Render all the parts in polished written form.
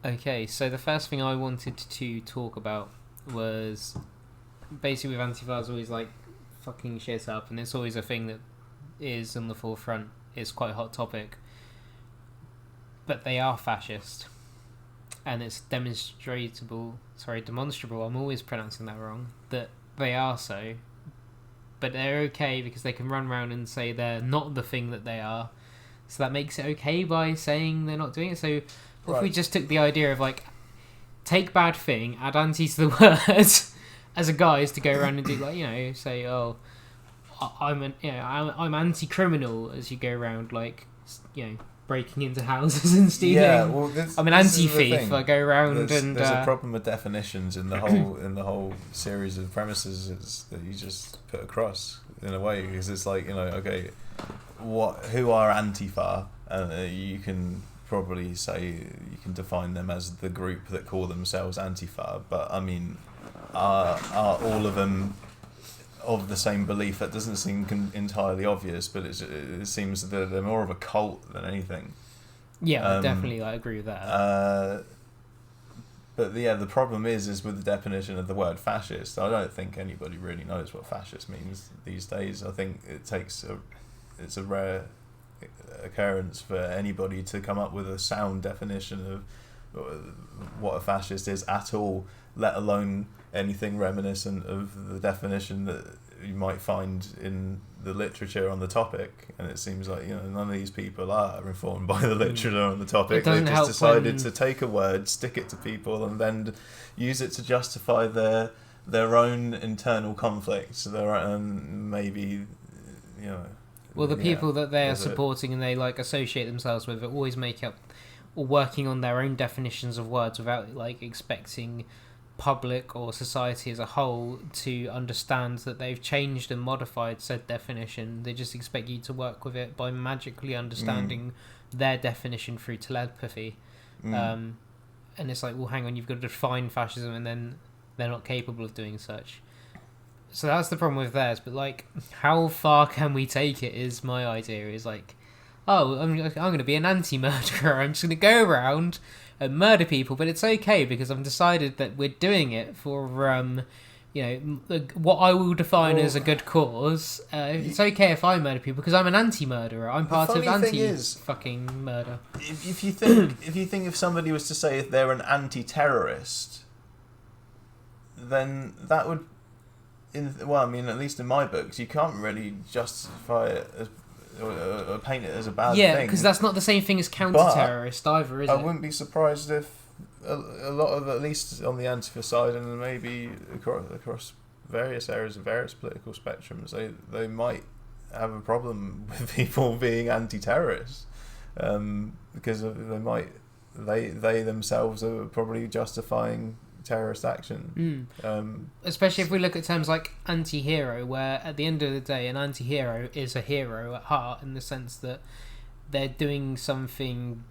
Okay, so the first thing I wanted to talk about was basically with Antifa is always like fucking shit up, and it's always a thing that is on the forefront. It's quite a hot topic, but they are fascist, and it's demonstrable. I'm always pronouncing that wrong. That they are so, but they're okay because they can run around and say they're not the thing that they are. So that makes it okay by saying they're not doing it. So what if we just took the idea of like, take bad thing, add anti to the word as a guise to go around and do like, say, oh, I'm anti-criminal as you go around like, breaking into houses and stealing. Yeah, well, I'm an anti-thief. I go around there's a problem with definitions in the whole series of premises that you just put across in a way, because it's like, okay, who are Antifa? You can probably say you can define them as the group that call themselves Antifa, but I mean, are all of them of the same belief? That doesn't seem entirely obvious, but it seems that they're more of a cult than anything. Yeah, definitely, I agree with that. But the problem is with the definition of the word fascist. I don't think anybody really knows what fascist means these days. I think it's a rare occurrence for anybody to come up with a sound definition of what a fascist is at all, let alone anything reminiscent of the definition that you might find in the literature on the topic. And it seems like none of these people are informed by the literature on the topic. They've just decided to take a word, stick it to people, and then use it to justify their own internal conflicts. Their own, maybe Well, the people that they are supporting and they like associate themselves with are always making up or working on their own definitions of words without like expecting public or society as a whole to understand that they've changed and modified said definition. They just expect you to work with it by magically understanding their definition through telepathy. And it's like, well, hang on, you've got to define fascism, and then they're not capable of doing such. So that's the problem with theirs. But like, how far can we take it is my idea. Is like, oh, I'm going to be an anti-murderer. I'm just going to go around and murder people, but it's okay because I've decided that we're doing it for what I will define as a good cause. It's okay if I murder people because I'm an anti-murderer. I'm part of anti-fucking murder. If you think if somebody was to say if they're an anti-terrorist, then that would, at least in my books, you can't really justify it as or paint it as a bad thing. Yeah, because that's not the same thing as counter-terrorist either, is it? I wouldn't be surprised if a lot of, at least on the Antifa side and maybe across various areas of various political spectrums, they might have a problem with people being anti-terrorists, because they themselves are probably justifying terrorist action. Especially if we look at terms like anti-hero, where at the end of the day an anti-hero is a hero at heart, in the sense that they're doing something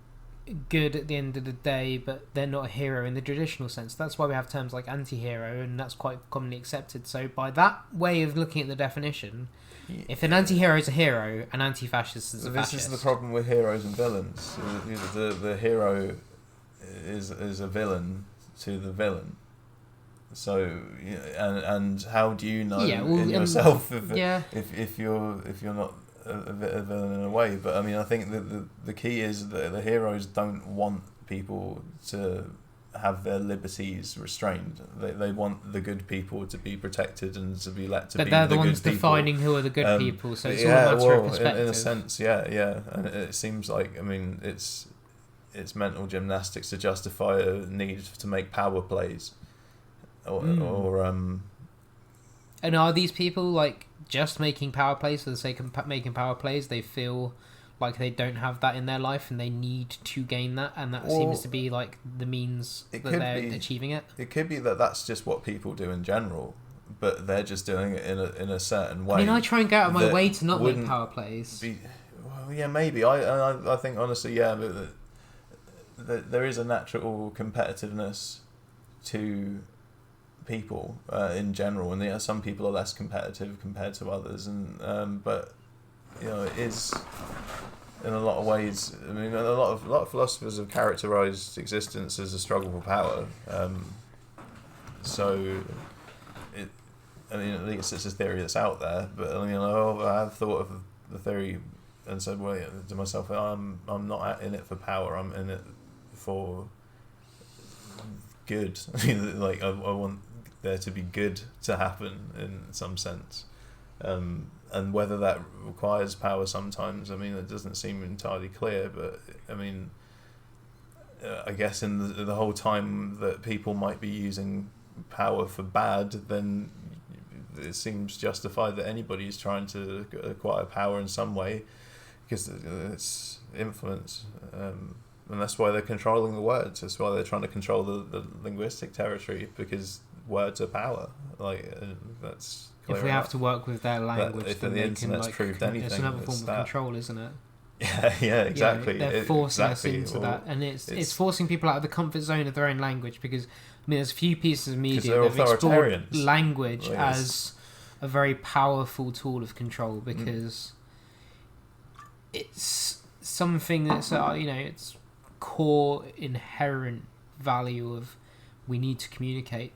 good at the end of the day, but they're not a hero in the traditional sense. That's why we have terms like anti-hero, and that's quite commonly accepted. So by that way of looking at the definition, if an anti-hero is a hero, an anti-fascist is a fascist. This is the problem with heroes and villains. The hero is a villain to the villain. So and how do you know in yourself if you're not a villain in a way? But I mean, I think that the key is that the heroes don't want people to have their liberties restrained. They want the good people to be protected and to be let to be the good people. But they're the ones defining who are the good people, so it's all a matter of perspective. In a sense, yeah. And it seems like, it's mental gymnastics to justify a need to make power plays, and are these people like just making power plays for the sake of making power plays? They feel like they don't have that in their life and they need to gain that, and that seems to be like the means that they're achieving it. It could be that that's just what people do in general, but they're just doing it in a certain way. I mean, I try and go out of my way to not make power plays. Maybe. I think honestly, but there is a natural competitiveness to people in general, and some people are less competitive compared to others, and but it is in a lot of ways. I mean, a lot of philosophers have characterized existence as a struggle for power. So, at least it's a theory that's out there. But I mean, I've thought of the theory and said, well, to myself, I'm not in it for power. I'm in it for good. I mean, like I want there to be good to happen in some sense. And whether that requires power sometimes, I mean, it doesn't seem entirely clear, but I mean, I guess in the whole time that people might be using power for bad, then it seems justified that anybody is trying to acquire power in some way, because it's influence. And that's why they're controlling the words. That's why they're trying to control the linguistic territory, because words are power. Like, that's if we have to work with their language, if then the they internet's can, proved anything, it's another form of that. control, isn't it? Yeah, exactly. They're forcing us into well, that, and it's forcing people out of the comfort zone of their own language, because I mean, there's a few pieces of media that have explored language as a very powerful tool of control, because it's something that's it's core inherent value of we need to communicate,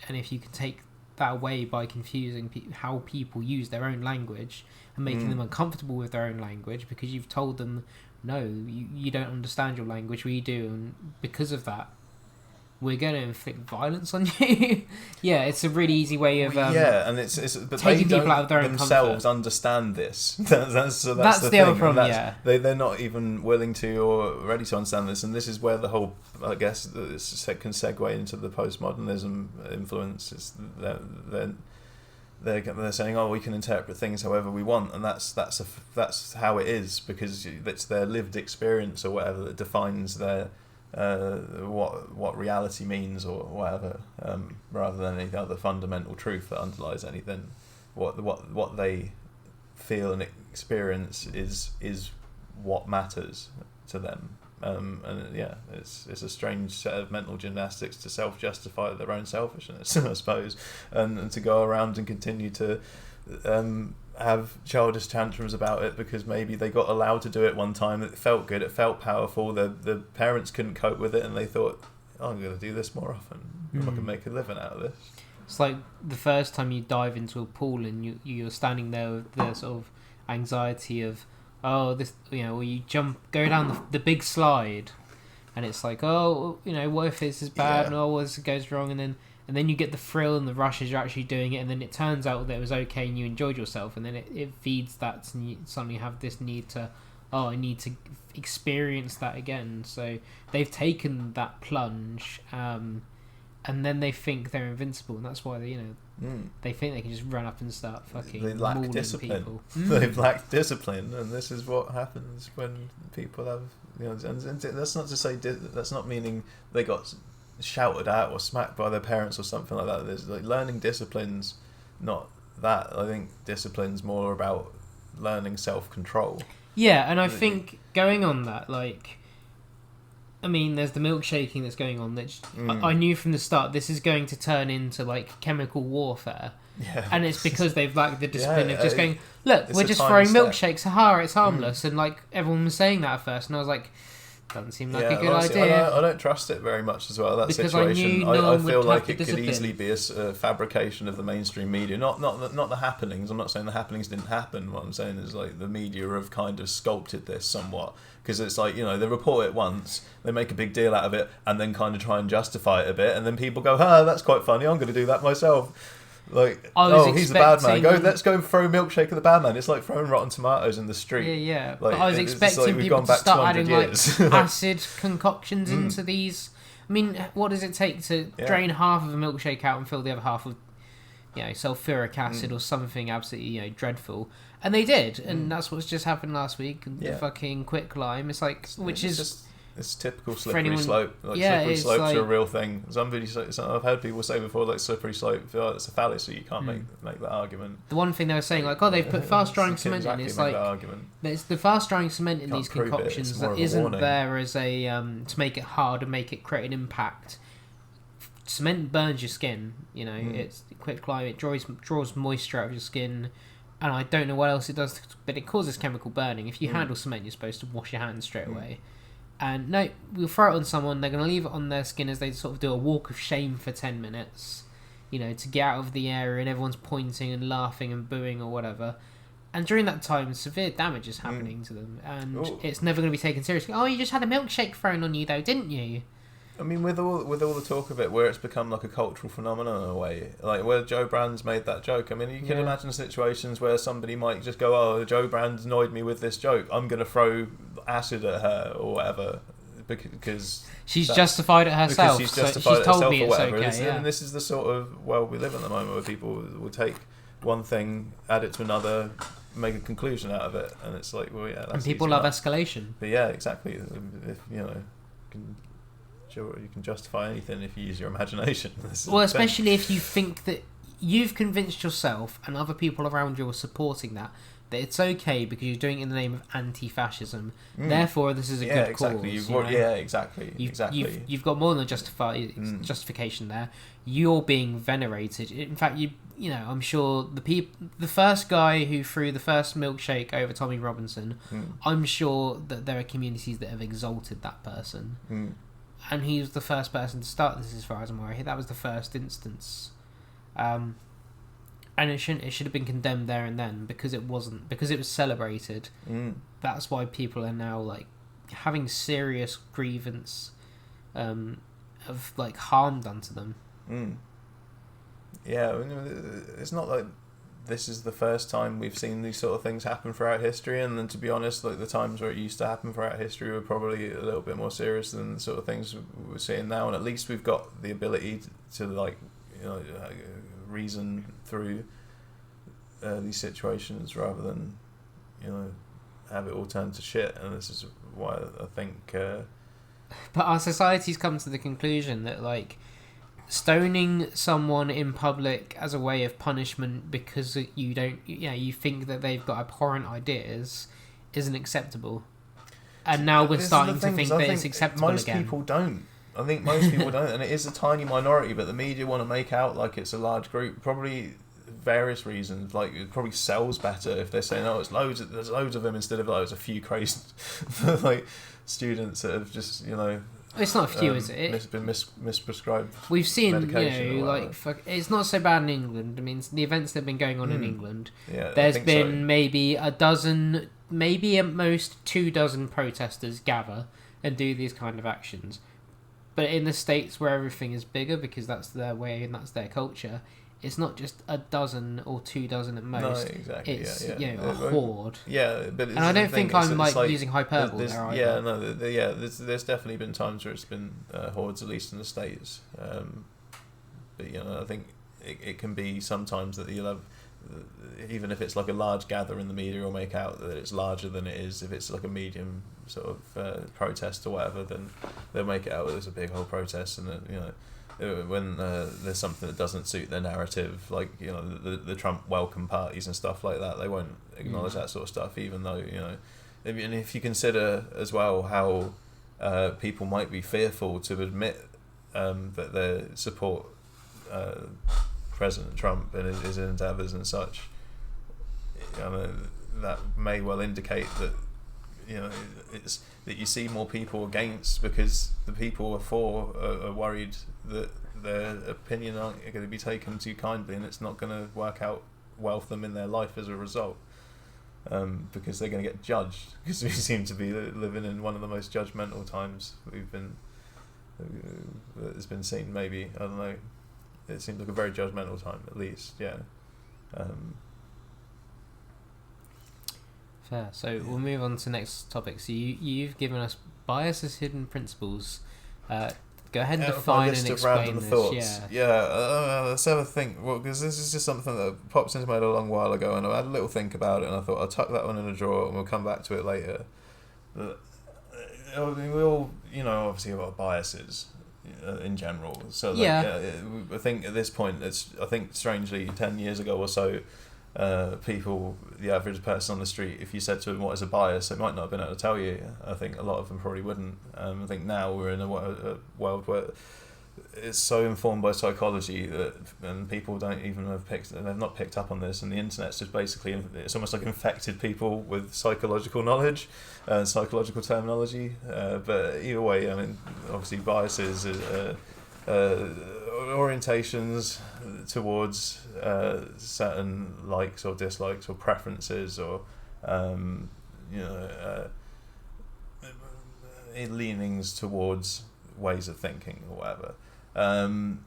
and if you can take that away by confusing how people use their own language and making them uncomfortable with their own language, because you've told them no, you don't understand your language, we do, and because of that we're going to inflict violence on you. Yeah, it's a really easy way of and it's but taking they people out of their own themselves comfort. Understand this. that's the thing. Other problem. Yeah, they're not even willing to or ready to understand this, and this is where the whole, I guess, this can segue into the postmodernism influence. Is they're saying, oh, we can interpret things however we want, and that's how it is, because it's their lived experience or whatever that defines their what reality means or whatever, rather than any other fundamental truth that underlies anything. What they feel and experience is what matters to them. And yeah, it's a strange set of mental gymnastics to self-justify their own selfishness, I suppose, and to go around and continue to have childish tantrums about it because maybe they got allowed to do it one time. It felt good. It felt powerful. The parents couldn't cope with it, and they thought, oh, I'm going to do this more often. I can make a living out of this. It's like the first time you dive into a pool and you're standing there with the sort of anxiety of, oh, this, or you go down the big slide, and it's like, oh, what if this is bad, and what if this goes wrong, and then you get the thrill and the rush as you're actually doing it, and then it turns out that it was okay and you enjoyed yourself, and then it feeds that, and you suddenly have this need to, I need to experience that again. So they've taken that plunge, and then they think they're invincible, and that's why they think they can just run up and start fucking they lack mauling discipline. people. They've lacked discipline, and this is what happens when people have, and that's not to say, that's not meaning they got shouted at or smacked by their parents or something like that. There's like learning disciplines, not that. I think discipline's more about learning self-control. Yeah, and I think going on that, there's the milkshaking that's going on. That I knew from the start this is going to turn into chemical warfare. Yeah. And it's because they've lacked the discipline of just going, look, we're just throwing milkshakes. It's harmless. And everyone was saying that at first, and I was like, doesn't seem like a good idea. I don't trust it very much as well, that because situation. I feel like it could easily be a fabrication of the mainstream media. Not the happenings. I'm not saying the happenings didn't happen. What I'm saying is the media have kind of sculpted this somewhat. Because it's they report it once, they make a big deal out of it, and then kind of try and justify it a bit, and then people go, that's quite funny, I'm going to do that myself. He's the bad man. Let's go and throw a milkshake at the bad man. It's like throwing rotten tomatoes in the street. Yeah. But I was expecting people to start adding acid concoctions into these. I mean, what does it take to drain half of a milkshake out and fill the other half with, sulfuric acid or something absolutely dreadful? And they did, and that's what's just happened last week. The fucking quicklime. It's typical slippery slope. Slippery slopes are a real thing. I've heard people say before, slippery slope, it's a fallacy. You can't make that argument. The one thing they were saying, they've put fast-drying cement in. It's it's the fast-drying cement in these concoctions that isn't there as a to make it hard and make it create an impact. Cement burns your skin. It's quicklime. It draws moisture out of your skin, and I don't know what else it does, but it causes chemical burning. If you handle cement, you're supposed to wash your hands straight away. And no, we'll throw it on someone, they're going to leave it on their skin as they sort of do a walk of shame for 10 minutes, you know, to get out of the area, and everyone's pointing and laughing and booing or whatever. And during that time, severe damage is happening to them, and it's never going to be taken seriously. Oh, you just had a milkshake thrown on you, though, didn't you? I mean, with all the talk of it, where it's become like a cultural phenomenon in a way, like where Joe Brand's made that joke. I mean, you can imagine situations where somebody might just go, "Oh, Joe Brand's annoyed me with this joke. I'm going to throw acid at her or whatever," because she's justified it herself. Because she's justified it told herself me or whatever. it's okay. And this is the sort of world we live in at the moment, where people will take one thing, add it to another, make a conclusion out of it, and it's like, well, yeah. That's and people love escalation. But yeah, exactly. If you can justify anything if you use your imagination. Well, especially if you think that you've convinced yourself and other people around you are supporting that it's okay because you're doing it in the name of anti-fascism. Therefore, this is a good exactly. cause. Exactly. You've got more than justification there. You're being venerated. In fact, I'm sure the first guy who threw the first milkshake over Tommy Robinson, I'm sure that there are communities that have exalted that person. And he was the first person to start this, as far as I'm aware. That was the first instance. And it should have been condemned there and then, because it wasn't, because it was celebrated. That's why people are now like having serious grievance of like harm done to them. Yeah, it's not like this is the first time we've seen these sort of things happen throughout history, and then, to be honest, like the times where it used to happen throughout history were probably a little bit more serious than the sort of things we're seeing now. And at least we've got the ability to like, reason through these situations rather than have it all turned to shit. And this is why I think but our society's come to the conclusion that like stoning someone in public as a way of punishment because you think that they've got abhorrent ideas isn't acceptable. And now we're starting to think that it's acceptable most again. People don't. I think most people don't, and it is a tiny minority, but the media want to make out like it's a large group, probably various reasons. Like, it probably sells better if they're saying, "Oh, there's loads of them," instead of there's a few crazy like students that have just it's not a few, is it? It's been misprescribed. We've seen, it's not so bad in England. I mean, the events that have been going on in England, there's been maybe a dozen, maybe at most 24 protesters gather and do these kind of actions. But in the States, where everything is bigger because that's their way and that's their culture, it's not just a dozen or 24 at most. No, exactly. It's a horde. Yeah, but and I don't think I'm using hyperbole there either. Yeah, no, there's definitely been times where it's been hordes, at least in the States. But I think it can be sometimes that you'll have, even if it's like a large gathering, the media will make out that it's larger than it is. If it's like a medium sort of protest or whatever, then they'll make it out as a big whole protest, and when there's something that doesn't suit their narrative, like the Trump welcome parties and stuff like that, they won't acknowledge that sort of stuff, even though and if you consider as well how people might be fearful to admit that they support President Trump and his endeavours and such, that may well indicate that it's that you see more people against, because the people are worried that their opinion aren't going to be taken too kindly, and it's not going to work out well for them in their life as a result, because they're going to get judged, because we seem to be living in one of the most judgmental times it's been seen. Maybe, I don't know, it seems like a very judgmental time, at least. Fair. So we'll move on to the next topic. So you've given us bias as hidden principles. Go ahead and define and explain this. Thoughts. Let's have a think. Well, because this is just something that popped into my head a long while ago, and I had a little think about it, and I thought I'll tuck that one in a drawer, and we'll come back to it later. But, I mean, we all, obviously have our biases in general. So, I think at this point, I think strangely 10 years ago or so, people, the average person on the street, if you said to them what is a bias, they might not have been able to tell you. I think a lot of them probably wouldn't. I think now we're in a world where it's so informed by psychology that, and people they've not picked up on this, and the internet's just basically, it's almost like infected people with psychological knowledge, psychological terminology. But either way, I mean, obviously biases, orientations towards certain likes or dislikes or preferences, or leanings towards ways of thinking or whatever. And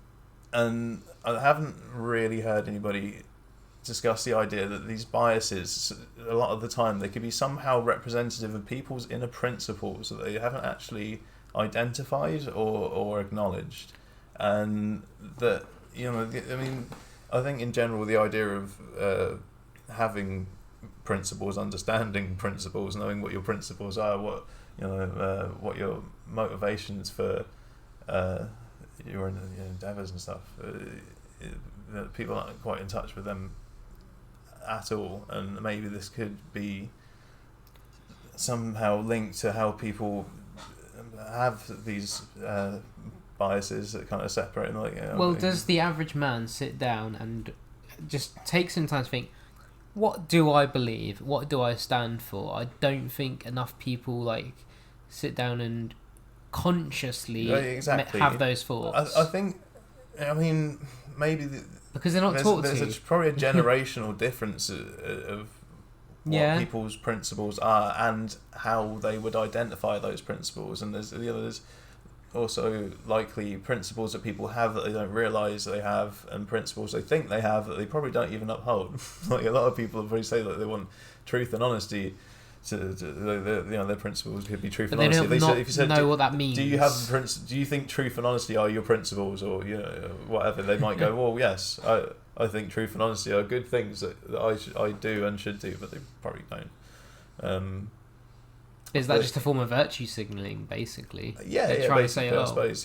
I haven't really heard anybody discuss the idea that these biases, a lot of the time, they could be somehow representative of people's inner principles that they haven't actually identified or acknowledged. And that, I mean, I think in general the idea of having principles, understanding principles, knowing what your principles are, what your motivations for your endeavours and stuff, people aren't quite in touch with them at all, and maybe this could be somehow linked to how people have these biases that kind of separate them. Does the average man sit down and just take some time to think, what do I believe? What do I stand for? I don't think enough people sit down and consciously have those thoughts. I think, I mean, maybe because they're not taught to. There's probably a generational difference of what people's principles are and how they would identify those principles, and there's also likely principles that people have that they don't realise they have, and principles they think they have that they probably don't even uphold. Like a lot of people probably say that they want truth and honesty. Their principles could be truth and honesty. If you said, know what that means. Do you think truth and honesty are your principles, or whatever? They might go, well, yes, I think truth and honesty are good things that I do and should do, but they probably don't. Is that just a form of virtue signalling, basically? Trying to say, I suppose,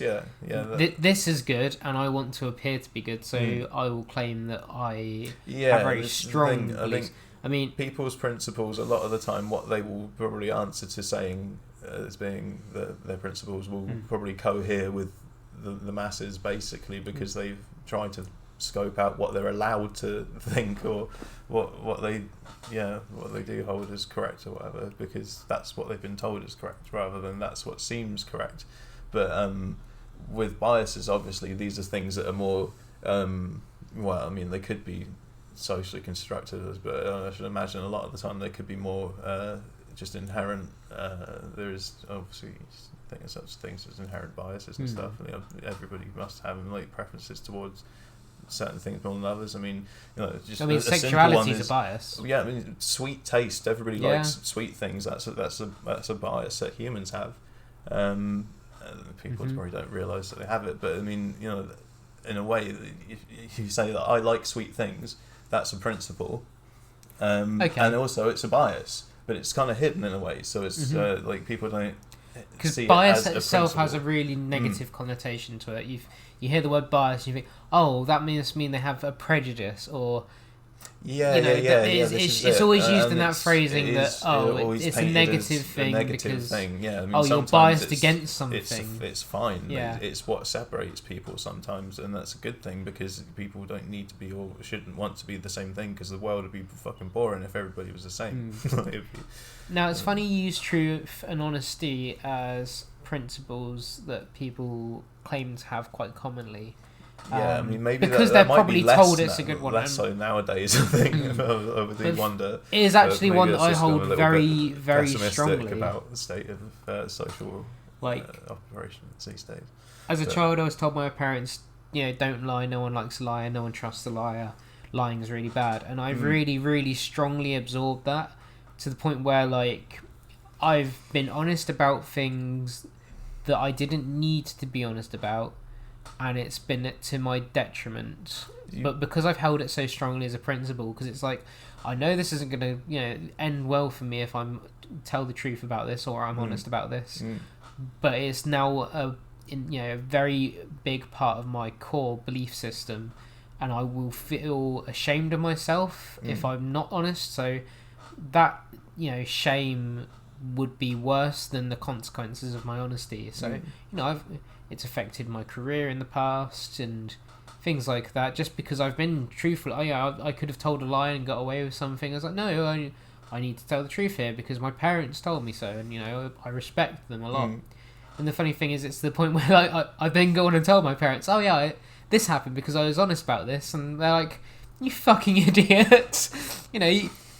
this is good, and I want to appear to be good, so I will claim that I have very strong beliefs. I mean, people's principles, a lot of the time, what they will probably answer to saying as being their principles will probably cohere with the masses, basically, because they've tried to scope out what they're allowed to think, or what they do hold as correct or whatever, because that's what they've been told is correct, rather than that's what seems correct. But with biases, obviously, these are things that are more they could be socially constructed, but I should imagine a lot of the time they could be more just inherent. There is obviously such things as inherent biases and stuff. Everybody must have preferences towards certain things more than others. I mean, sexuality is a bias. Yeah, I mean, sweet taste. Everybody likes sweet things. That's a bias that humans have. People probably don't realise that they have it, but I mean, in a way, if you say that I like sweet things, that's a principle, and also it's a bias, but it's kind of hidden in a way. So it's people don't. Because bias itself has a really negative connotation to it. You hear the word bias, and you think, oh, that must mean they have a prejudice, or it's always used in that phrasing it's a negative thing because you're biased against something. It's fine. It's what separates people sometimes, and that's a good thing, because people don't need to be or shouldn't want to be the same thing, because the world would be fucking boring if everybody was the same. Now it's funny you use truth and honesty as principles that people claim to have quite commonly. I mean, maybe because they're probably told it's a good one. Less so nowadays, I think. I do wonder. It is actually one that I hold very, very strongly about the state of social operations these days. As a child, I was told by my parents, don't lie. No one likes a liar. No one trusts a liar. Lying is really bad, and I really, really strongly absorbed that to the point where, I've been honest about things that I didn't need to be honest about. And it's been to my detriment, but because I've held it so strongly as a principle, because it's I know this isn't going to end well for me if I'm tell the truth about this or I'm honest about this, but it's now a very big part of my core belief system, and I will feel ashamed of myself if I'm not honest. So that shame would be worse than the consequences of my honesty. So it's affected my career in the past and things like that. Just because I've been truthful, I could have told a lie and got away with something. I was like, no, I need to tell the truth here because my parents told me so, and I respect them a lot. And the funny thing is, it's the point where I then go on and tell my parents, this happened because I was honest about this, and they're like, you fucking idiot.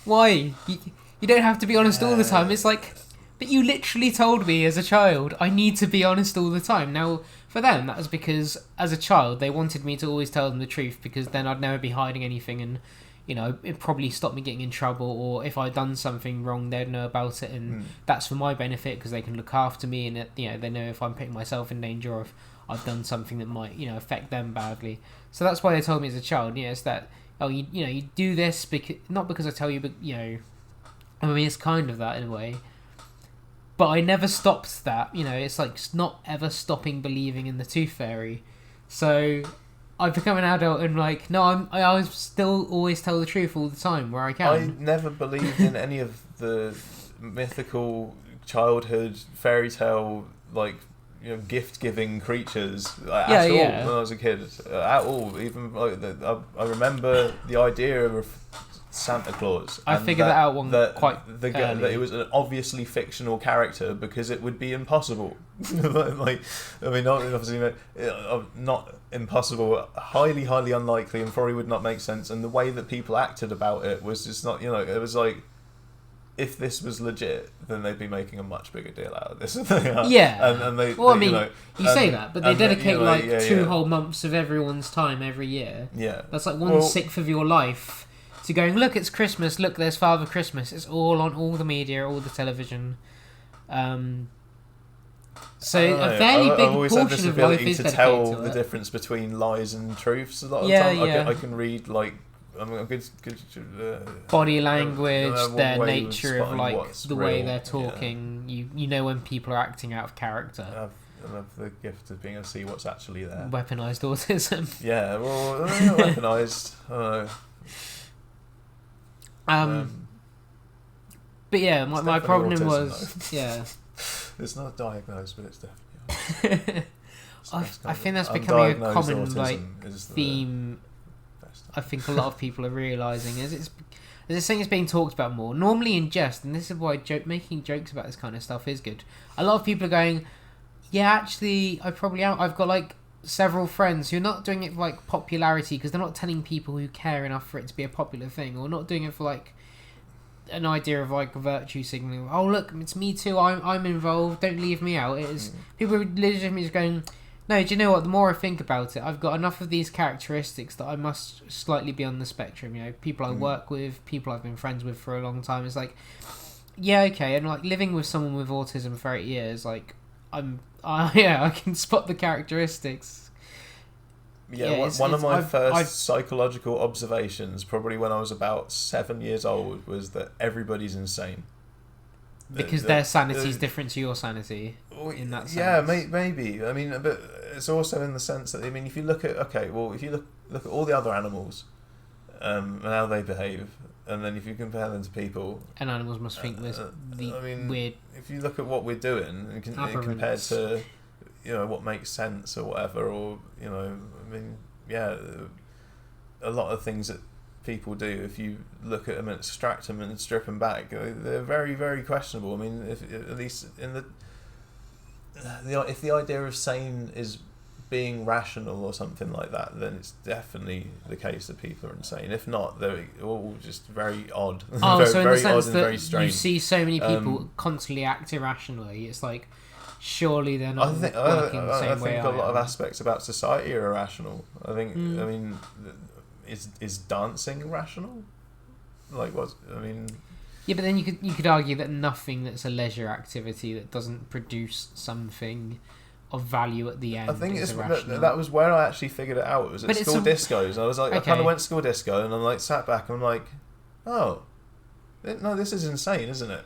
Why? You don't have to be honest all the time. It's like, but you literally told me as a child, I need to be honest all the time. Now, for them, that was because as a child, they wanted me to always tell them the truth because then I'd never be hiding anything, and it probably stopped me getting in trouble, or if I'd done something wrong, they'd know about it, and that's for my benefit because they can look after me, and they know if I'm putting myself in danger or if I've done something that might affect them badly. So that's why they told me as a child. It's that you do this because not because I tell you, but I mean it's kind of that in a way. But I never stopped that. It's like not ever stopping believing in the tooth fairy. So I've become an adult and I still always tell the truth all the time where I can. I never believed in any of the mythical childhood fairy tale gift-giving creatures at all when I was a kid. At all, even I remember the idea of Santa Claus. I figured that out quite early. That it was an obviously fictional character because it would be impossible. Obviously not impossible, highly, highly unlikely, and probably would not make sense. And the way that people acted about it was just not. It was like, if this was legit, then they'd be making a much bigger deal out of this. Yeah. And they. Well, you say that, but they dedicate 2 whole months of everyone's time every year. Yeah. That's like 1/6 of your life to going, look, it's Christmas, look, there's Father Christmas. It's all on all the media, all the television. So a fairly big portion of life is dedicated to tell the difference between lies and truths a lot of the time. I can read a good body language, their nature of the way they're talking. Yeah. You know when people are acting out of character. I have the gift of being able to see what's actually there. Weaponized autism. Yeah, well, weaponized. But yeah, my problem autism, was it's not diagnosed, but it's definitely. I think that's becoming a common theme. I think a lot of people are realising is this thing is being talked about more. Normally in jest, and this is why making jokes about this kind of stuff is good. A lot of people are going, yeah, actually, I probably am. I've got several friends who are not doing it for popularity because they're not telling people who care enough for it to be a popular thing, or not doing it for an idea of virtue signaling. Oh look, it's me too. I'm involved. Don't leave me out. It is people are legitimately just going, no, do you know what? The more I think about it, I've got enough of these characteristics that I must slightly be on the spectrum. People I work with, people I've been friends with for a long time. It's yeah, okay, and living with someone with autism for 8 years, I can spot the characteristics. Yeah, one of my first psychological observations, probably when I was about 7 years old, was that everybody's insane. Because their sanity is different to your sanity, in that sense. Yeah, maybe. But it's also in the sense that, if you look at, if you look at all the other animals, and how they behave, and then if you compare them to people... And animals must think there's weird... If you look at what we're doing, and compared to, what makes sense or whatever, or, a lot of things that people do, if you look at them and extract them and strip them back, they're very, very questionable. At least in if the idea of sane is being rational or something like that, then it's definitely the case that people are insane. If not, they're all just very odd. So in the sense that you see so many people constantly act irrationally, it's surely they're not working the same way. I think a lot of aspects about society are irrational. I think, Is dancing rational? Yeah, but then you could argue that nothing that's a leisure activity that doesn't produce something of value at the end. I think is irrational. that was where I actually figured it out. It was at school discos. I was I kind of went to school disco, and I'm sat back, and I'm oh. No, this is insane, isn't it?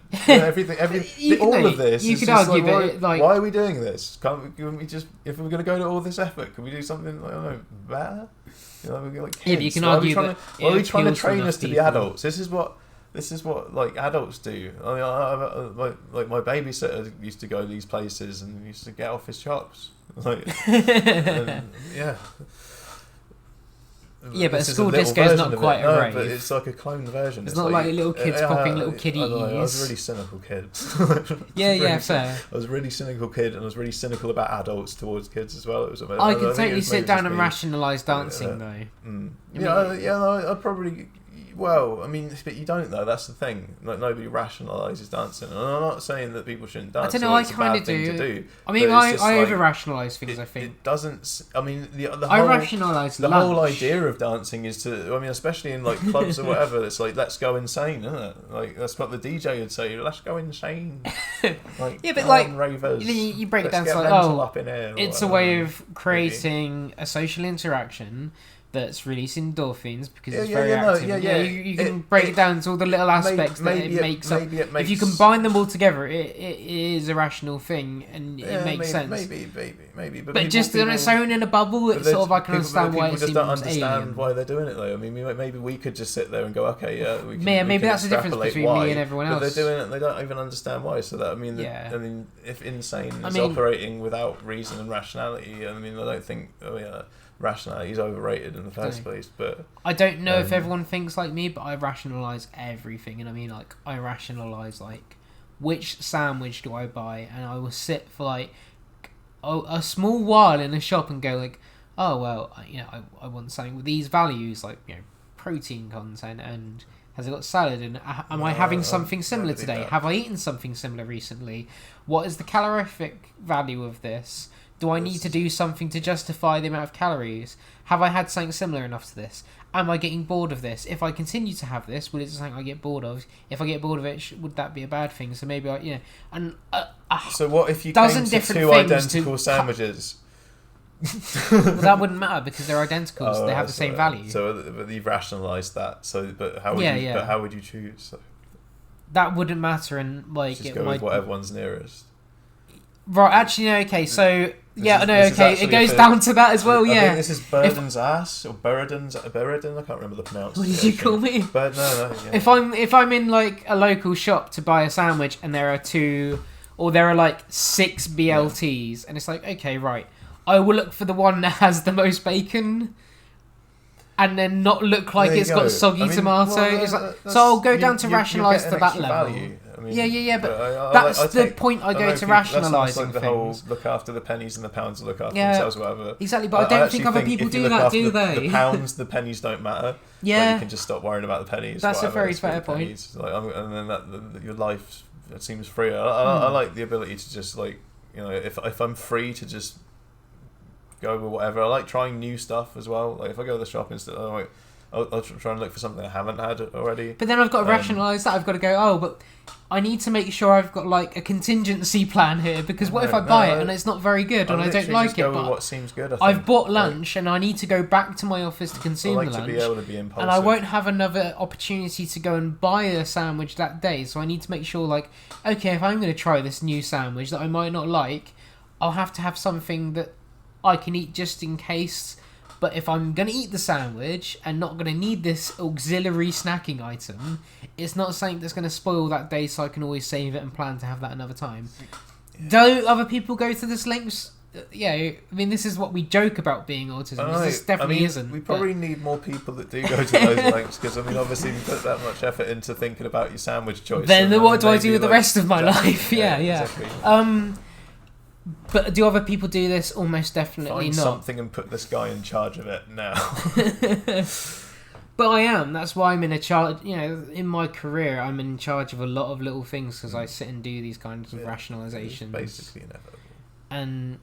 All of this. You could argue that. Why are we doing this? Can't we just, if we're going to go to all this effort, can we do something better? Kids. Yeah, but you can argue that. Why are we trying to train us to be adults? This is what this is what like adults do. I mean, like my babysitter used to go to these places and used to get off his chops. Like, and, yeah. Yeah, but a school disco is not quite a rave. But it's like a cloned version. It's not like little kids popping little kiddie ears. I was a really cynical kid. Fair. I was a really cynical kid, and I was really cynical about adults towards kids as well. It was. I could totally sit down and rationalise dancing though. I'd probably. Well, I mean, but you don't though. That's the thing. Like nobody rationalises dancing, and I'm not saying that people shouldn't dance. I don't know. I kind of do. I mean, I over rationalise things. I think it doesn't. I mean, the whole, I rationalise the whole idea of dancing is to. I mean, especially in like clubs or whatever, it's like let's go insane, isn't it? Like that's what the DJ would say. Let's go insane. Like, yeah, but like ravers, you break it down to like up in air it's a way of creating a social interaction that's releasing endorphins because it's very active. You can break it down to all the little aspects that it makes up. If you combine them all together, it is a rational thing and it makes sense. Maybe. But just on its own in a bubble, it's sort of I can understand why it seems alien. People just don't understand why they're doing it though. I mean, maybe we could just sit there and go, okay, we can. Maybe that's the difference between me and everyone else. But they're doing it, and they don't even understand why. So that I mean, if insane is operating without reason and rationality, I mean, I don't think. Rationality is overrated in the first place, but I don't know if everyone thinks like me, but I rationalise everything, and I mean like I rationalise like which sandwich do I buy, and I will sit for like a small while in a shop and go like, oh well, I want something with these values, like protein content, and has it got salad, and am I having something similar today? Have I eaten something similar recently? What is the calorific value of this? Do I need to do something to justify the amount of calories? Have I had something similar enough to this? Am I getting bored of this? If I continue to have this, will it be something I get bored of? If I get bored of it, would that be a bad thing? So maybe so what if you came to two identical sandwiches? Well, that wouldn't matter because they're identical. So they have the same value. So but you've rationalised that. So, but how would you choose? So, that wouldn't matter, and like just go with what everyone's nearest. Right, actually, no, okay, so... it goes down to that as well, I think this is Burden's ass, or Burden's, I can't remember the pronunciation. What did you call me? But no, yeah. If I'm in, like, a local shop to buy a sandwich, and there are like 6 BLTs, and it's like, okay, right, I will look for the one that has the most bacon, and then not look like it's got soggy tomato. It's like, so I'll go down to rationalise to that level. Value. I mean, but that's the point I go to rationalising the things. Whole look after the pennies and the pounds to look after themselves, whatever. Exactly, but I don't think other people do that, do they? The pounds, the pennies don't matter. Yeah, you can just stop worrying about the pennies. That's a very fair point. Like, and then your life seems freer. I like the ability to just like if I'm free to just go with whatever. I like trying new stuff as well. Like if I go to the shop instead, I'll try and look for something I haven't had already. But then I've got to rationalise that. I've got to go, but I need to make sure I've got like a contingency plan here because what if I buy it and it's not very good and I don't like it? But what seems good. I've bought lunch and I need to go back to my office to consume the lunch. To be able to be impulsive. And I won't have another opportunity to go and buy a sandwich that day. So I need to make sure, like, okay, if I'm going to try this new sandwich that I might not like, I'll have to have something that I can eat just in case. But if I'm going to eat the sandwich and not going to need this auxiliary snacking item, it's not something that's going to spoil that day, so I can always save it and plan to have that another time. Yeah. Do other people go to this lengths? Yeah, I mean, this is what we joke about being autism. This definitely isn't. We probably need more people that do go to those lengths, because, I mean, obviously you put that much effort into thinking about your sandwich choice. Then what do I do with the rest of my life? Yeah. Exactly. But do other people do this? Almost definitely Find not. Something and put this guy in charge of it now. But I am. That's why I'm in a charge. In my career, I'm in charge of a lot of little things because I sit and do these kinds of rationalizations. It's basically inevitable.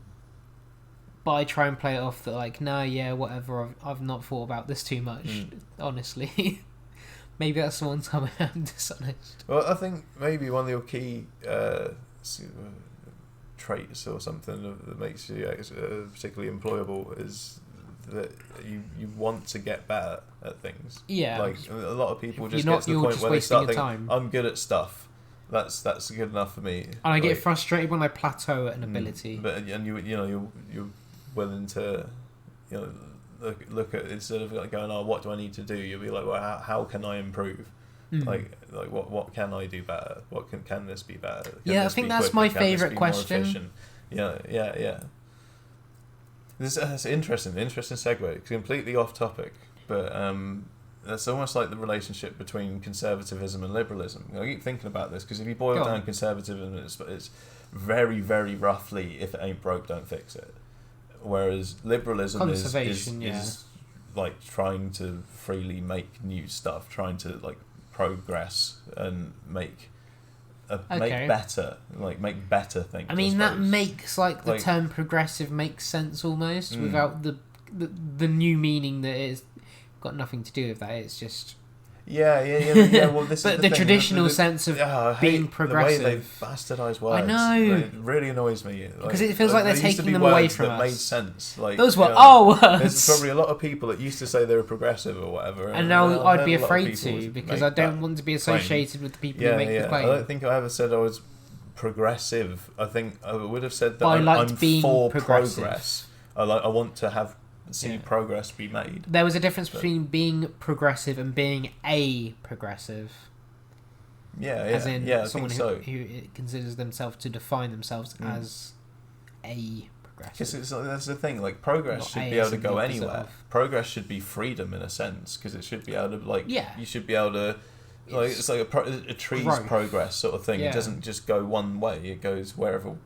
But I try and play it off that like, whatever. I've not thought about this too much, honestly. Maybe that's the one time I'm dishonest. Well, I think maybe one of your key traits or something that makes you particularly employable is that you want to get better at things. Yeah. Like a lot of people just get to the point where they start thinking, I'm good at stuff. That's good enough for me. And I get frustrated when I plateau at an ability. But you're willing to look at, instead of like going, what do I need to do? You'll be like, well, how can I improve? Like what can I do better? What can this be better? I think that's my favourite question. Yeah. That's interesting segue. It's completely off topic, but that's almost like the relationship between conservatism and liberalism. I keep thinking about this because if you boil down conservatism, it's very, very roughly, if it ain't broke, don't fix it. Whereas liberalism is like trying to freely make new stuff, trying to like progress and make better things. I mean, that makes like the term progressive make sense almost without the new meaning that it's got nothing to do with that. It's just well, this but is the thing. traditional sense of being progressive. The way they bastardise words. I know. It really annoys me. Because it feels like they're taking them away from us. Made sense. Like, those were our words. There's probably a lot of people that used to say they were progressive or whatever. And now I'd be afraid to, because I don't want to be associated with the people who make the claim. I don't think I ever said I was progressive. I think I would have said that I'm for progress. I want to see progress be made. There was a difference between being progressive and being a progressive. As in someone who considers themselves to define themselves as a progressive. Because that's the thing. Like progress should be able to go anywhere. Progress should be freedom in a sense, because it should be able to you should be able to. Like it's like a tree's progress sort of thing. It doesn't just go one way. It goes wherever.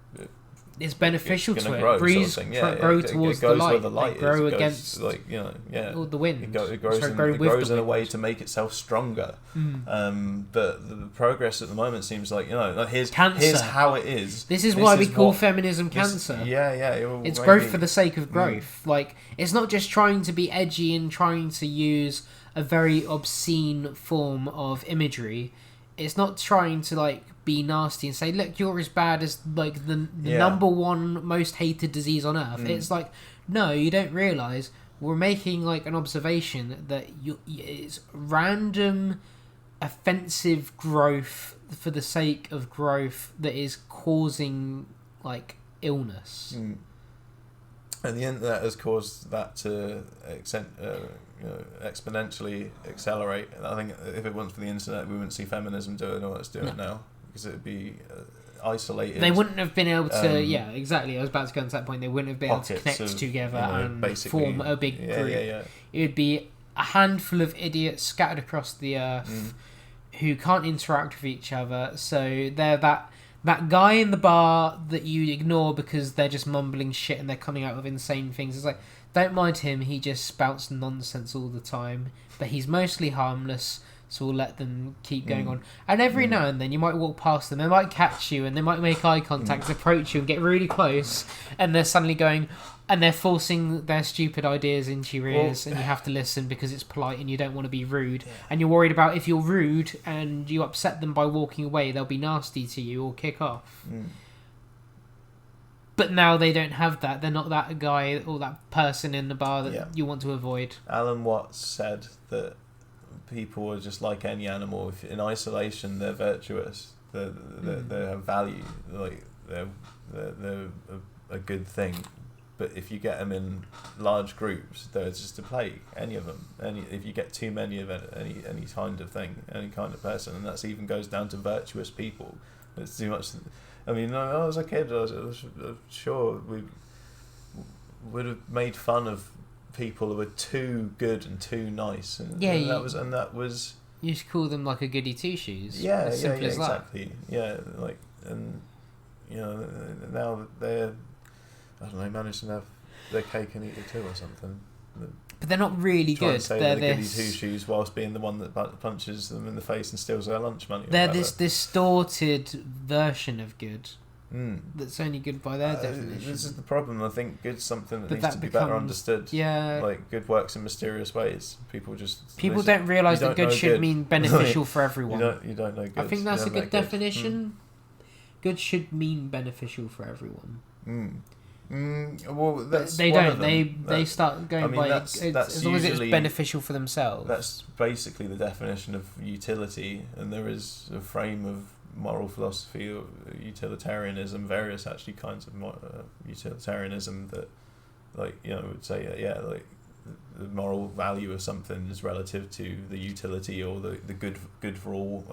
It's beneficial to it. Grow, trees sort of grow towards the light. They grow against all the wind. It grows in a way to make itself stronger. But the progress at the moment seems like here's how it is. This is why we call feminism cancer. It's growth for the sake of growth. Like it's not just trying to be edgy and trying to use a very obscene form of imagery. It's not trying to be nasty and say, look, you're as bad as the number one most hated disease on earth. It's like, no, you don't realise we're making an observation that it's random offensive growth for the sake of growth that is causing illness. And the internet has caused that to exponentially accelerate. And I think if it wasn't for the internet, we wouldn't see feminism doing what it's doing now, because it would be isolated. They wouldn't have been able to. Exactly. I was about to go on to that point. They wouldn't have been able to connect together and form a big group. It would be a handful of idiots scattered across the earth who can't interact with each other. So they're that guy in the bar that you ignore because they're just mumbling shit and they're coming out with insane things. It's like, don't mind him, he just spouts nonsense all the time, but he's mostly harmless, so we'll let them keep going on. And every now and then you might walk past them, they might catch you and they might make eye contact, approach you and get really close, and they're suddenly going, and they're forcing their stupid ideas into your ears, and you have to listen because it's polite and you don't want to be rude. And you're worried about if you're rude and you upset them by walking away, they'll be nasty to you or kick off. But now they don't have that. They're not that guy or that person in the bar that you want to avoid. Alan Watts said that people are just like any animal. If in isolation they're virtuous, they have value, they're a good thing. But if you get them in large groups, they're just a plague. Any of them. If you get too many of any kind of thing, any kind of person, and that even goes down to virtuous people. It's too much. I mean, when I was a kid, I was sure we would have made fun of people who were too good and too nice, and that was. You should call them a goody two shoes. Exactly. Yeah, and now they're. I don't know, managed to have their cake and eat it too or something. But they're not really good. They're goody two-shoes whilst being the one that punches them in the face and steals their lunch money. They're this distorted version of good that's only good by their definition. This is the problem. I think good's something that needs to be better understood. Yeah. Good works in mysterious ways. People don't realise that good should mean beneficial for everyone. You don't know good. I think that's a good definition. Good should mean beneficial for everyone. Well, that's they don't. They start going by that's as long as it's beneficial for themselves. That's basically the definition of utility, and there is a frame of moral philosophy, or utilitarianism, various actually kinds of utilitarianism that, would say, the moral value of something is relative to the utility or the good for all.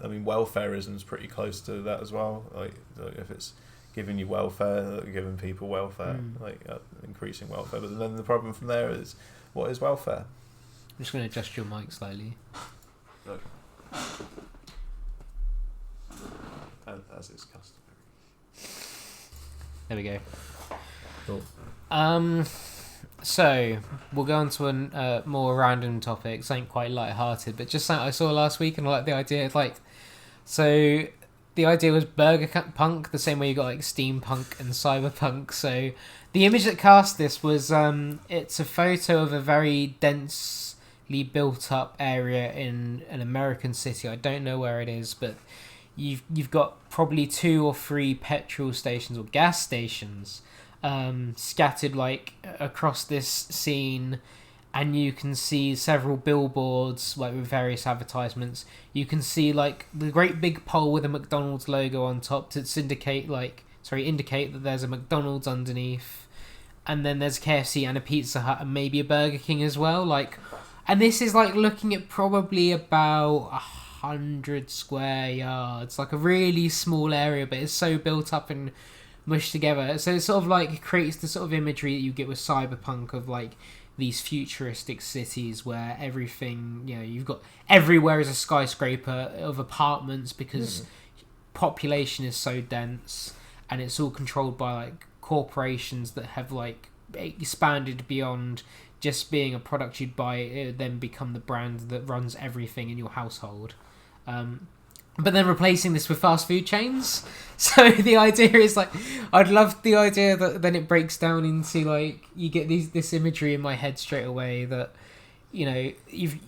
I mean, welfareism is pretty close to that as well. Like if it's giving you welfare, giving people welfare, increasing welfare. But then the problem from there is, what is welfare? I'm just going to adjust your mic slightly. Okay. As is customary. There we go. Cool. So we'll go on to a more random topic, something quite light-hearted, but just something I saw last week, and I like the idea. So the idea was Burgerpunk, the same way you got like steampunk and cyberpunk. So the image that cast this was it's a photo of a very densely built-up area in an American city. I don't know where it is, but you've got probably 2 or 3 petrol stations or gas stations scattered like across this scene, and you can see several billboards like with various advertisements. You can see like the great big pole with a McDonald's logo on top to indicate that there's a McDonald's underneath, and then there's KFC and a Pizza Hut and maybe a Burger King as well. And this is like looking at probably about 100 square yards, like a really small area, but it's so built up and mushed together. So it sort of like creates the sort of imagery that you get with cyberpunk of like these futuristic cities where everything, you've got everywhere is a skyscraper of apartments because population is so dense, and it's all controlled by like corporations that have like expanded beyond just being a product you'd buy. It would then become the brand that runs everything in your household. But then replacing this with fast food chains. So the idea is like, I'd love the idea that then it breaks down into like, you get this imagery in my head straight away that, you've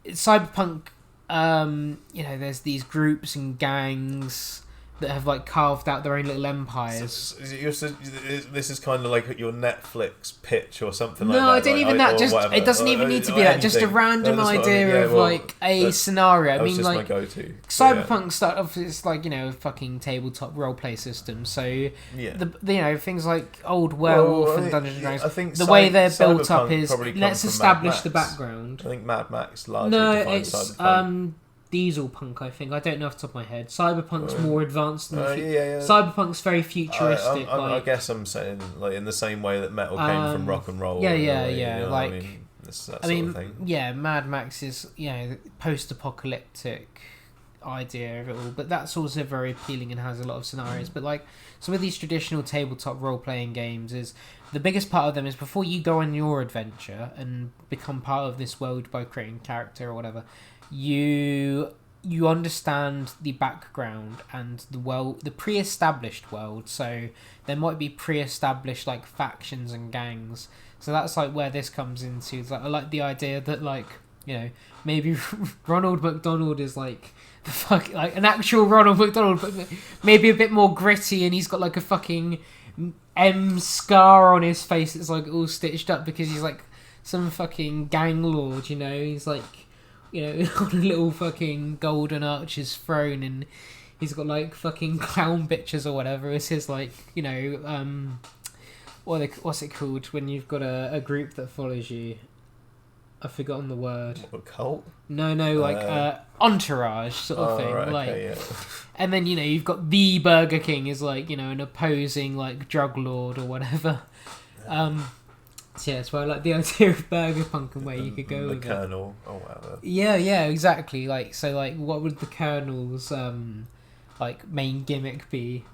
cyberpunk, there's these groups and gangs that have like carved out their own little empires. This is kind of like your Netflix pitch or something like that. No, I don't even that. It doesn't even need to be that. Just a random idea of like a scenario. I mean, like my go-to. Cyberpunk started off. It's like a fucking tabletop roleplay system. So the things like old Werewolf and Dungeons and Dragons. I think the way they're built up is let's establish the background. I think Mad Max largely defines cyberpunk. Diesel punk, I think. I don't know off the top of my head. Cyberpunk's more advanced than Cyberpunk's very futuristic. I guess I'm saying like in the same way that metal came from rock and roll. Like, that sort of thing. Yeah, Mad Max is post-apocalyptic idea of it all, but that's also very appealing and has a lot of scenarios. But like some of these traditional tabletop role-playing games, is the biggest part of them is before you go on your adventure and become part of this world by creating character or whatever. You understand the background and the pre-established world. So there might be pre-established like factions and gangs. So that's like where this comes into. It's like, I like the idea that like maybe Ronald McDonald is like like an actual Ronald McDonald, but maybe a bit more gritty, and he's got like a fucking M scar on his face that's like all stitched up because he's like some fucking gang lord. He's like. On a little fucking golden arches throne, and he's got like fucking clown bitches or whatever. It's his like, what's it called when you've got a group that follows you? I've forgotten the word. A cult? No, like entourage sort of thing. Right, like, okay, yeah. And then you've got the Burger King is like an opposing like drug lord or whatever. So I like the idea of Burgerpunk and where you could go with the Colonel or whatever. Yeah, exactly. Like, so like, what would the Colonel's like main gimmick be?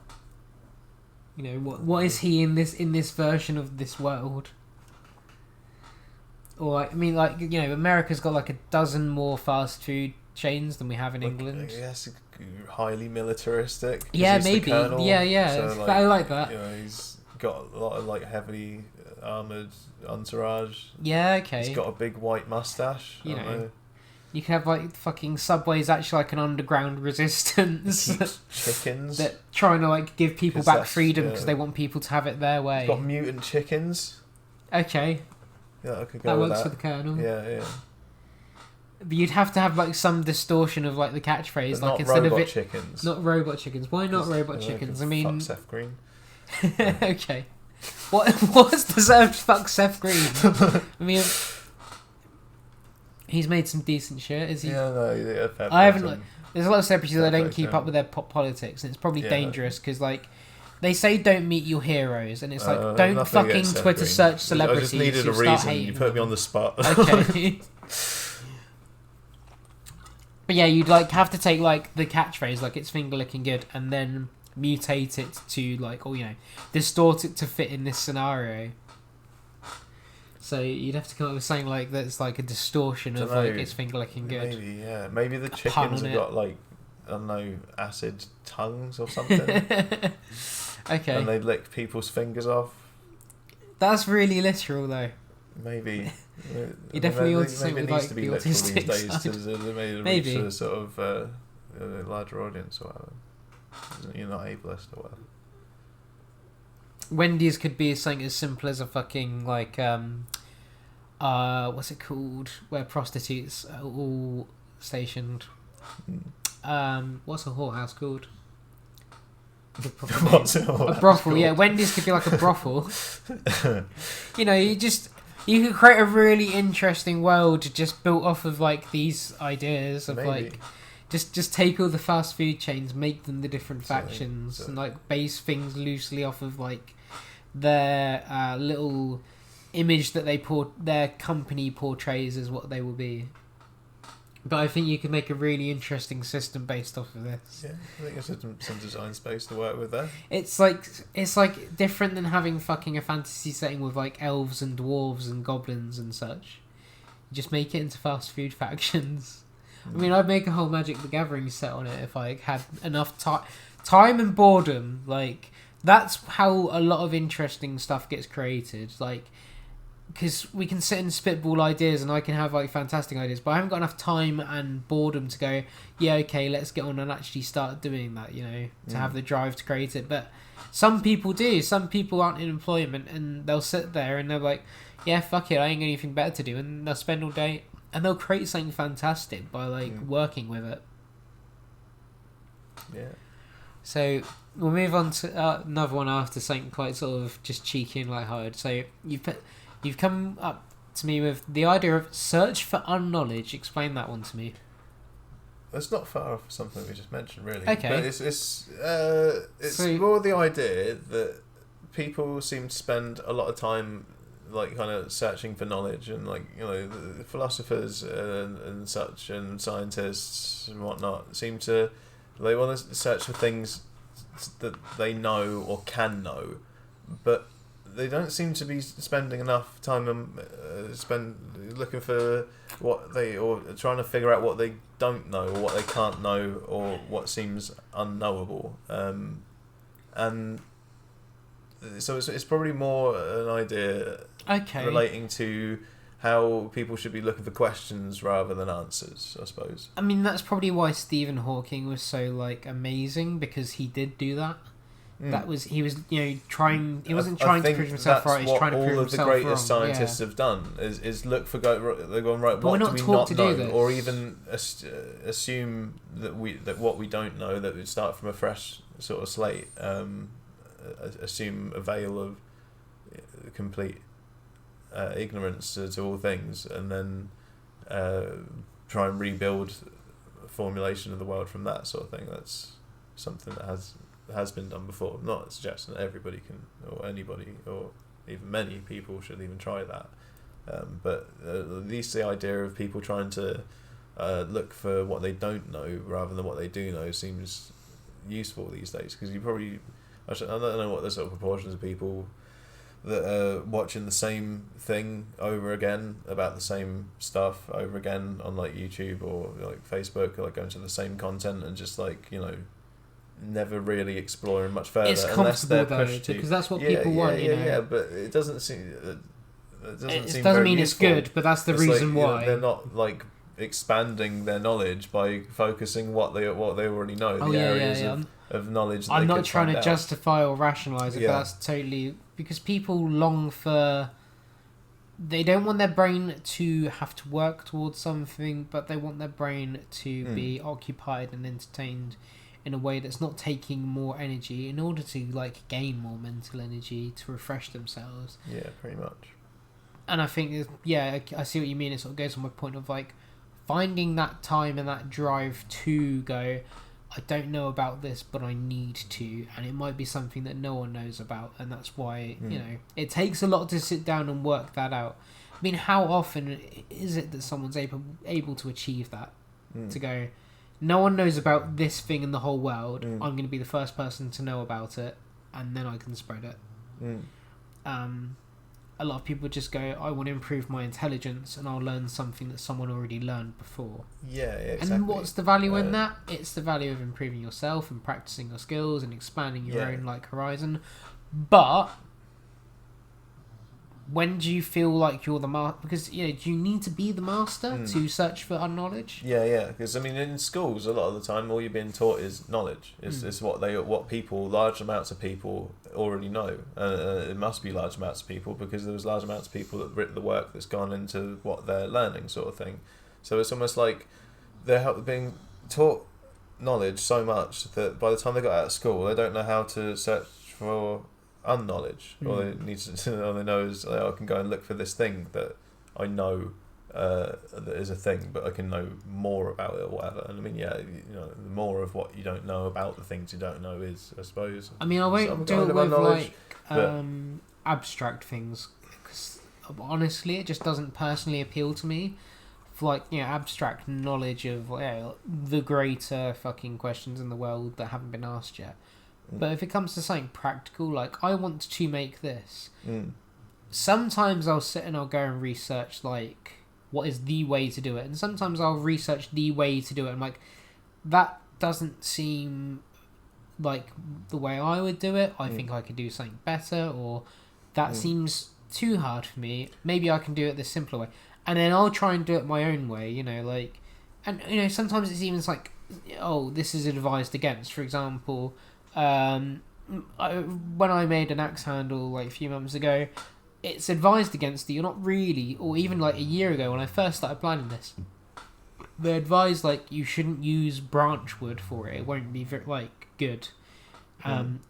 What is he in this version of this world? Or like, I mean, like America's got like a dozen more fast food chains than we have in England. Yes, highly militaristic. Yeah, maybe. Yeah. So, I like that. He's got a lot of like heavily armoured entourage. Yeah, okay. He's got a big white mustache. You can have like fucking Subway's actually like an underground resistance. Chickens. That trying to like give people back freedom because they want people to have it their way. He's got mutant chickens. Okay. Yeah, I could go that with works that. for the Colonel. Yeah. But you'd have to have like some distortion of like the catchphrase, but like instead of it. chickens. Not robot chickens. Why not robot chickens? I mean, fuck Seth Green. Okay. What's deserved? Fuck Seth Green. I mean, He's made some decent shit. Is he? Yeah, no, yeah, fair I haven't. play to Like, him. there's a lot of celebrities that Fair don't play keep to up him. with their pop politics, and it's probably Yeah. dangerous because like. They say don't meet your heroes, and it's like don't Nothing fucking against Seth Twitter Green. search celebrities. I just needed a you'll start reason. You hating put me them. on the spot. Okay. But yeah, you'd like have to take like the catchphrase, like it's finger licking good, and then mutate it to like, or distort it to fit in this scenario. So you'd have to come up with something like that's like a distortion of like it's finger licking good. Maybe, yeah. Maybe the pun chickens on have it. got like, I don't know, acid tongues or something. Okay. And they lick people's fingers off. That's really literal though. Maybe. You definitely ought to maybe think it with, needs like, to be the literal these autistic days side. to Maybe. reach a sort of a larger audience or whatever. You're not ableist or whatever. Wendy's could be something as simple as a fucking like what's it called? Where prostitutes are all stationed. What's a whorehouse called? What's it A brothel, yeah. Wendy's could be like a brothel. You could create a really interesting world just built off of like these ideas of Maybe. like just take all the fast food chains, make them the different factions, and like base things loosely off of like their little image that their company portrays as what they will be. But I think you could make a really interesting system based off of this. Yeah, I think there's some design space to work with there. It's like different than having fucking a fantasy setting with like elves and dwarves and goblins and such. You just make it into fast food factions. I mean, I'd make a whole Magic the Gathering set on it if I had enough time and boredom. Like that's how a lot of interesting stuff gets created. Like. Because we can sit and spitball ideas and I can have like fantastic ideas, but I haven't got enough time and boredom to go, yeah, okay, let's get on and actually start doing that, to have the drive to create it. But some people do. Some people aren't in employment and they'll sit there and they're like, yeah, fuck it, I ain't got anything better to do. And they'll spend all day and they'll create something fantastic by like working with it. Yeah. So we'll move on to another one after something quite sort of just cheeky and lighthearted. So You've come up to me with the idea of search for unknowledge. Explain that one to me. It's not far off something we just mentioned, really. Okay. But it's more the idea that people seem to spend a lot of time, like, kind of searching for knowledge, and like the philosophers and such, and scientists and whatnot seem to they want to search for things that they know or can know, but they don't seem to be spending enough time looking for what they or trying to figure out what they don't know or what they can't know or what seems unknowable. And so it's probably more an idea relating to how people should be looking for questions rather than answers, I suppose. I mean, that's probably why Stephen Hawking was so like amazing, because he did do that. He was trying. He wasn't trying to prove himself right. He's trying to prove himself wrong. All of the greatest scientists have done is look for they're going right. But What do we not know, or even assume that what we don't know, that we start from a fresh sort of slate. Assume a veil of complete ignorance to all things, and then try and rebuild a formulation of the world from that sort of thing. That's something that has been done before. I'm not suggesting that everybody can, or anybody, or even many people should even try that. But at least the idea of people trying to look for what they don't know rather than what they do know seems useful these days, because you probably, I don't know what the sort of proportions of people that are watching the same thing over again about the same stuff over again on like YouTube or like Facebook, or like going to the same content and just like never really exploring much further. It's comfortable though, because that's what people want. Yeah, but it doesn't seem. It doesn't very mean useful. it's good, but that's the reason why they're not like expanding their knowledge by focusing what they already know. Areas of knowledge. That I'm they not could trying find to out. justify or rationalise it, but that's totally because people long for. They don't want their brain to have to work towards something, but they want their brain to be occupied and entertained in a way that's not taking more energy in order to like gain more mental energy to refresh themselves. Yeah, pretty much. And I think, I see what you mean. It sort of goes on my point of like finding that time and that drive to go, I don't know about this, but I need to, and it might be something that no one knows about, and that's why, it takes a lot to sit down and work that out. I mean, how often is it that someone's able to achieve that? To go, no one knows about this thing in the whole world, I'm going to be the first person to know about it, and then I can spread it. A lot of people just go, I want to improve my intelligence and I'll learn something that someone already learned before. Yeah, exactly. And what's the value in that? It's the value of improving yourself and practicing your skills and expanding your own horizon. But when do you feel like you're the master? Because, do you need to be the master to search for unknowledge? Yeah. Because, I mean, in schools, a lot of the time, all you're being taught is knowledge. It's what people, large amounts of people already know. It must be large amounts of people because there was large amounts of people that written the work that's gone into what they're learning, sort of thing. So it's almost like they're being taught knowledge so much that by the time they got out of school, they don't know how to search for unknowledge, or they need to, all they know is I can go and look for this thing that I know that is a thing, but I can know more about it or whatever. And I mean, the more of what you don't know about the things you don't know is, I suppose. I mean, I won't deal with abstract things because honestly, it just doesn't personally appeal to me. Like, abstract knowledge of the greater fucking questions in the world that haven't been asked yet. But if it comes to something practical, like, I want to make this, sometimes I'll sit and I'll go and research, like, what is the way to do it. And sometimes I'll research the way to do it. I'm like, that doesn't seem like the way I would do it. I think I could do something better, or that seems too hard for me. Maybe I can do it the simpler way. And then I'll try and do it my own way, and, sometimes it's even like, this is advised against. For example, when I made an axe handle like a few months ago, it's advised against that you're not really, or even like a year ago when I first started planning this, they advised like you shouldn't use branch wood for it. It won't be very, good.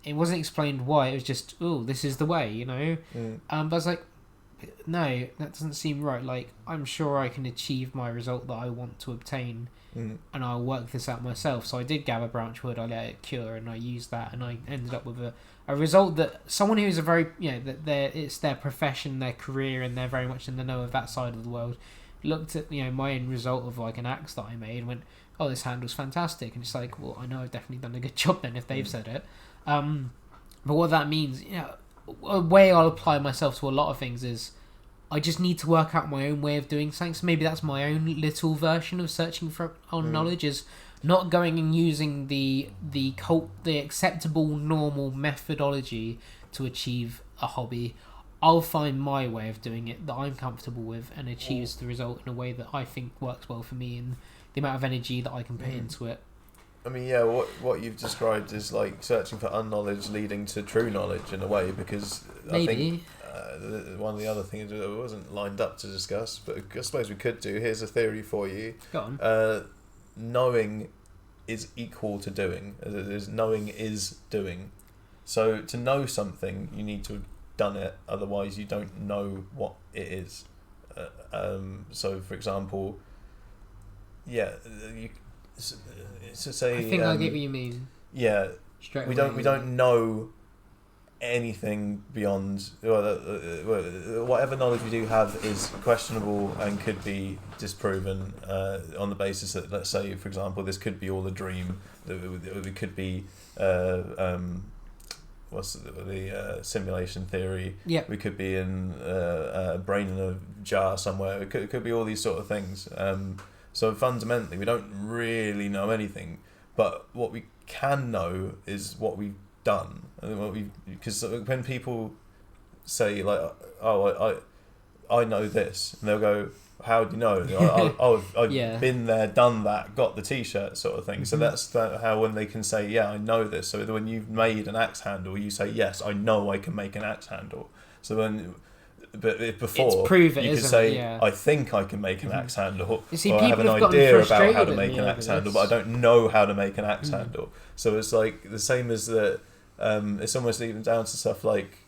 It wasn't explained why. It was just, this is the way, But I was like, no, that doesn't seem right. Like, I'm sure I can achieve my result that I want to obtain, and I'll work this out myself. So I did gather branch wood, I let it cure, and I used that, and I ended up with a result that someone who's a very, that it's their profession, their career, and they're very much in the know of that side of the world, looked at, my end result of like an axe that I made and went, this handle's fantastic. And it's like, well, I know I've definitely done a good job then if they've said it. But what that means, a way I'll apply myself to a lot of things is I just need to work out my own way of doing something. So maybe that's my own little version of searching for knowledge, is not going and using the acceptable normal methodology to achieve a hobby. I'll find my way of doing it that I'm comfortable with and achieves the result in a way that I think works well for me and the amount of energy that I can put into it. I mean, what you've described is like searching for unknowledge leading to true knowledge in a way, because Maybe. I think one of the other things that wasn't lined up to discuss, but I suppose we could do. Here's a theory for you. Go on. Knowing is equal to doing. Knowing is doing. So to know something, you need to have done it. Otherwise, you don't know what it is. So, for example, say. I think I get what you mean. Yeah, we don't know anything beyond whatever knowledge we do have is questionable and could be disproven on the basis that, let's say, for example, this could be all a dream. It could be what's the simulation theory. Yeah. We could be in a brain in a jar somewhere. It could be all these sort of things. So fundamentally, we don't really know anything, but what we can know is what we've done, and because when people say like, I know this, and they'll go, how do you know? I've been there, done that, got the T-shirt, sort of thing. So that's how when they can say, I know this. So when you've made an axe handle, you say, yes, I know I can make an axe handle. So when. But if before, you could say, I think I can make an axe handle, see, or I have an idea about how to make an axe handle, but I don't know how to make an axe handle. So it's like the same as that. It's almost even down to stuff like,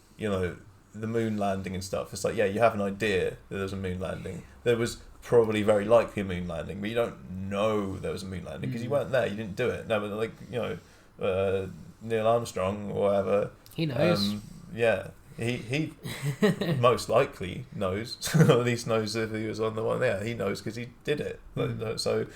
the moon landing and stuff. It's like, yeah, you have an idea that there was a moon landing. There was probably very likely a moon landing, but you don't know there was a moon landing because you weren't there. You didn't do it. No, but like, you know, Neil Armstrong or whatever. He knows. Yeah. He most likely knows, or at least knows if he was on the one. Yeah, he knows because he did it. So,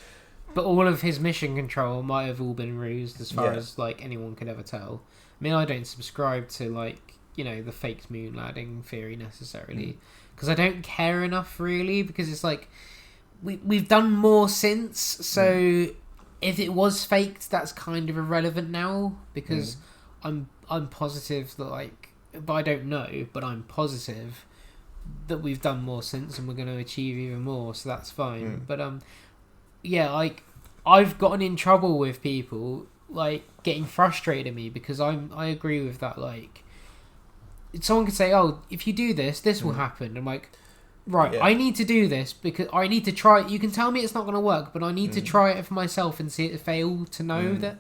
but all of his mission control might have all been rused, as far as like anyone could ever tell. I mean, I don't subscribe to like, you know, the fake moon landing theory necessarily, because I don't care enough really. Because it's like we've done more since, so if it was faked, that's kind of irrelevant now, because I'm positive that like. But I don't know, but I'm positive that we've done more since, and we're going to achieve even more, so that's fine. But yeah, like I've gotten in trouble with people like getting frustrated at me because I agree with that. Like someone could say, "Oh, if you do this, this will happen." I'm like, right, I need to do this because I need to try it. You can tell me it's not going to work, but I need to try it for myself and see it fail to know that.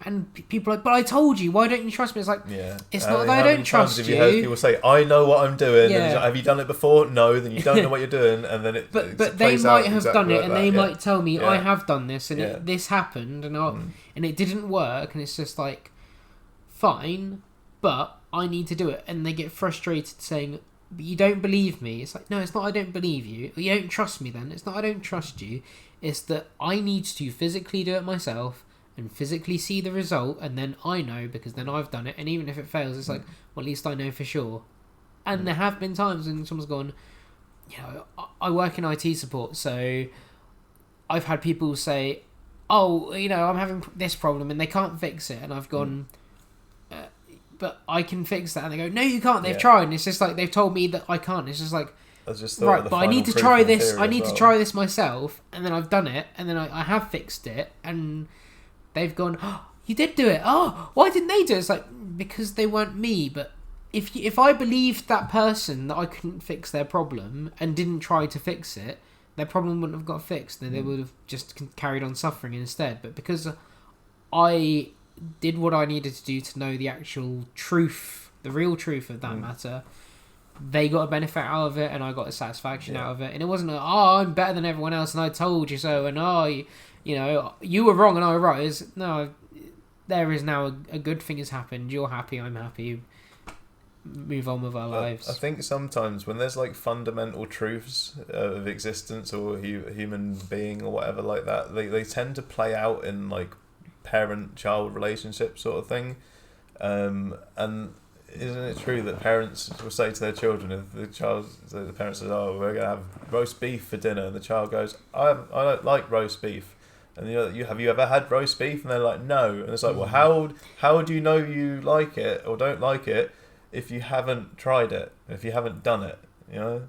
And people are like, but I told you, why don't you trust me? It's like, it's not that I don't trust you. Have you heard people say, I know what I'm doing, and like, have you done it before? No, then you don't know what you're doing, and then it But they might have done it, and they might tell me, I have done this, and this happened, and it didn't work, and it's just like, fine, but I need to do it. And they get frustrated saying, but you don't believe me. It's like, no, it's not I don't believe you. You don't trust me then. It's not I don't trust you. It's that I need to physically do it myself, and physically see the result, and then I know because then I've done it, and even if it fails, it's like, well, at least I know for sure. And there have been times when someone's gone, you know, I work in IT support, so I've had people say, oh, you know, I'm having this problem and they can't fix it, and I've gone, but I can fix that, and they go, no, you can't. They've tried, and it's just like they've told me that I can't. It's just like, right, but I need to try this. I need to try this myself, and then I've done it, and then I have fixed it, and they've gone, oh, you did do it. Oh, why didn't they do it? It's like, because they weren't me. But if I believed that person that I couldn't fix their problem and didn't try to fix it, their problem wouldn't have got fixed. They would have just carried on suffering instead. But because I did what I needed to do to know the actual truth, the real truth of that matter, they got a benefit out of it, and I got a satisfaction out of it. And it wasn't, I'm better than everyone else, and I told you so, and you know, you were wrong and I was right. No, there is now a good thing has happened. You're happy, I'm happy. Move on with our lives. I think sometimes when there's like fundamental truths of existence or human being or whatever like that, they tend to play out in like parent-child relationship sort of thing. And isn't it true that parents will say to their children, if the parent says, "Oh, we're gonna have roast beef for dinner," and the child goes, "I don't like roast beef." And have you ever had roast beef? And they're like, no. And it's like, well, how do you know you like it or don't like it if you haven't tried it, if you haven't done it, you know?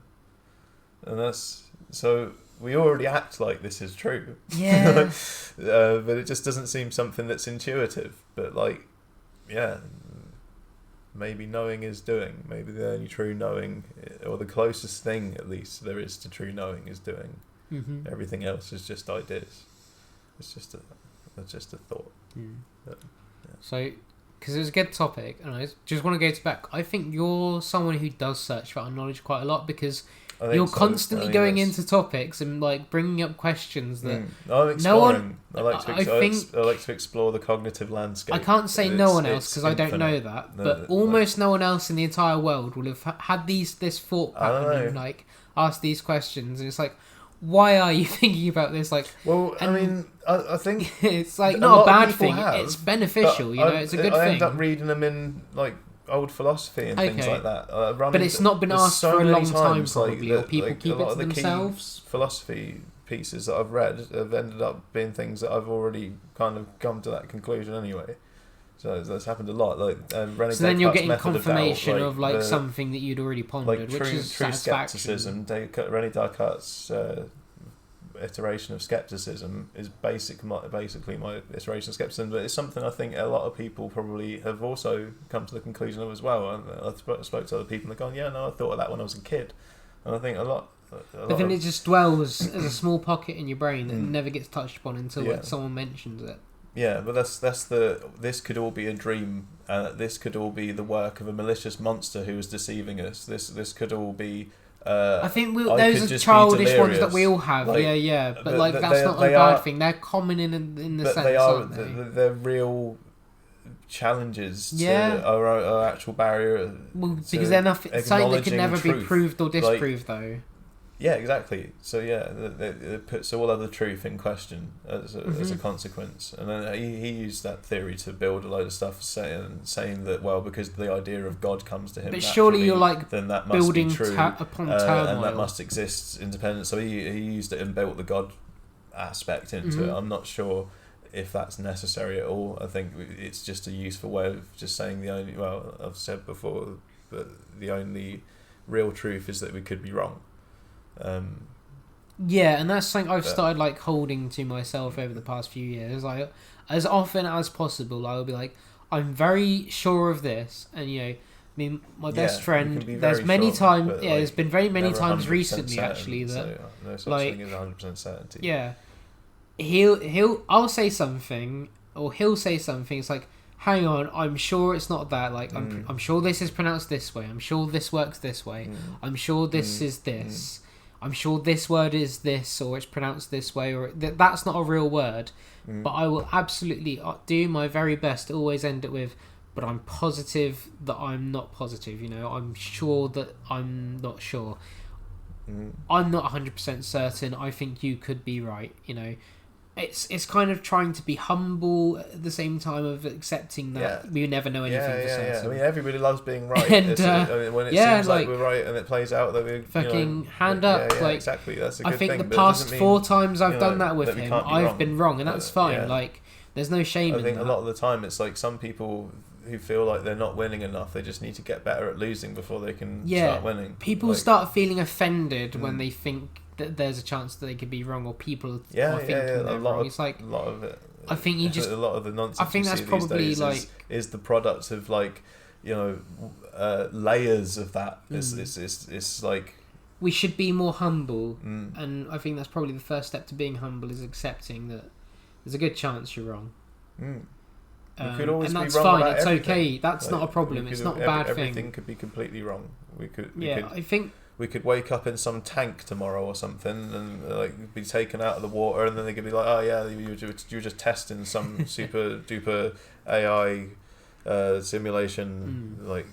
And that's, so we already act like this is true. Yeah. But it just doesn't seem something that's intuitive. But like, yeah, maybe knowing is doing. Maybe the only true knowing, or the closest thing at least there is to true knowing, is doing. Everything else is just ideas. It's just a thought. But, So, because it was a good topic, and I just want to go back. I think you're someone who does search for unknowledge quite a lot, because you're constantly going into topics and like bringing up questions that I'm exploring. No one. I like to explore the cognitive landscape. I can't say no one else because I don't know that, but almost no one else in the entire world will have had this thought pattern and like asked these questions, and it's like, why are you thinking about this? Like, well, I mean, I think it's like not a bad thing. It's beneficial, you know. It's a good thing. I end up reading them in like old philosophy and things like that. But it's not been asked for a long time, probably, or people like, keep it to themselves. A lot of the key philosophy pieces that I've read have ended up being things that I've already kind of come to that conclusion anyway. So that's happened a lot. Like René so then you're Descartes' getting confirmation of, doubt, of like something that you'd already pondered, like which is true satisfaction. skepticism. René Descartes' iteration of skepticism is basically my iteration of skepticism, but it's something I think a lot of people probably have also come to the conclusion of as well. And I spoke to other people and they've gone, yeah, no, I thought of that when I was a kid. And I think a lot but then it just dwells as a small pocket in your brain that never gets touched upon until like someone mentions it. Yeah, but this could all be a dream. This could all be the work of a malicious monster who is deceiving us. This could all be. I think those are childish ones that we all have. Like, yeah. But like that's not a bad thing. They're common in the sense, aren't they? They're real challenges to our actual barrier. Well, because they're something that can never be proved or disproved, though. Yeah, exactly. So it puts all other truth in question as a consequence. And then he used that theory to build a load of stuff, saying that, well, because the idea of God comes to him, but surely you're like then that must building be true, upon turmoil, and that must exist independent. So he used it and built the God aspect into it. I'm not sure if that's necessary at all. I think it's just a useful way of just saying I've said before, but the only real truth is that we could be wrong. Yeah, and that's something I've started like holding to myself over the past few years. Like, as often as possible, I will be like, I'm very sure of this, and I mean, my best friend. There's many times. Yeah, there's been very many times recently certain, actually that so no such thing as 100% certainty. Yeah, I'll say something, or he'll say something. It's like, hang on, I'm sure it's not that. Like, I'm sure this is pronounced this way. I'm sure this works this way. I'm sure this is this. I'm sure this word is this, or it's pronounced this way, or that's not a real word. But I will absolutely do my very best to always end it with, but I'm positive that I'm not positive. I'm sure that I'm not sure. I'm not 100% certain. I think you could be right. It's kind of trying to be humble at the same time of accepting that we never know anything for certain. I mean, everybody loves being right. And, when it seems like we're right and it plays out that we're fucking hand up. Yeah, exactly. That's a good thing. I think the past 4 times I've done that with him, I've been wrong, and that's fine. Like, there's no shame in that. I think a lot of the time it's like some people who feel like they're not winning enough, they just need to get better at losing before they can start winning. People start feeling offended when they think that there's a chance that they could be wrong, or people are thinking they're wrong. It's like, a lot of it. I think you just a lot of the nonsense. I think that's probably is the product of layers of that. It's like we should be more humble, and I think that's probably the first step to being humble, is accepting that there's a good chance you're wrong. We could always and that's be wrong fine. about It's everything. Okay. That's not a problem. It's not a bad thing. Everything could be completely wrong. I think we could wake up in some tank tomorrow or something and be taken out of the water, and then they could be like, oh yeah, you were just testing some super duper AI simulation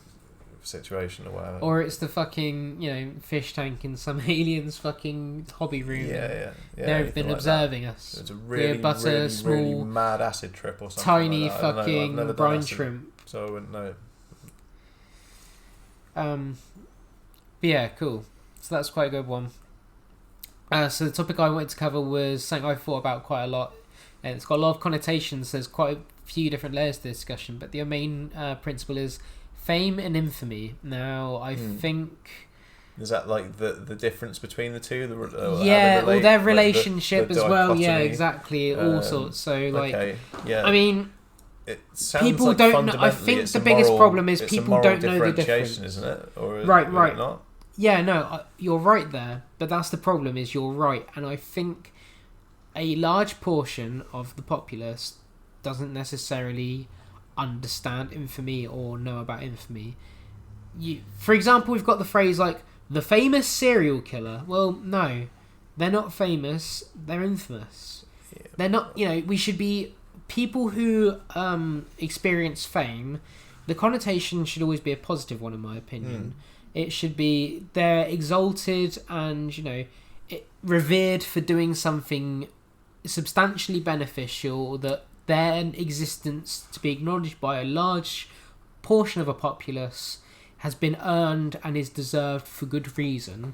situation or whatever. Or it's the fucking fish tank in some alien's fucking hobby room. They've been observing us. It's a really small mad acid trip or something. Tiny like fucking brine shrimp. So I wouldn't know. But yeah, cool. So that's quite a good one. So the topic I wanted to cover was something I've thought about quite a lot, and it's got a lot of connotations. There's quite a few different layers to the discussion, but the main principle is fame and infamy. Now, I think... Is that like the difference between the two? Or their relationship as well. Yeah, exactly. All sorts. So, I mean... It sounds people like don't know. I think the biggest problem is people don't know the difference. Isn't it? Or right. It not? Yeah, no, you're right there. But that's the problem, is you're right. And I think a large portion of the populace doesn't necessarily understand infamy or know about infamy. For example, we've got the phrase like, the famous serial killer. Well, no, they're not famous. They're infamous. Yeah. They're not, we should be... People who experience fame, the connotation should always be a positive one, in my opinion. It should be they're exalted and revered for doing something substantially beneficial, that their existence to be acknowledged by a large portion of a populace has been earned and is deserved for good reason.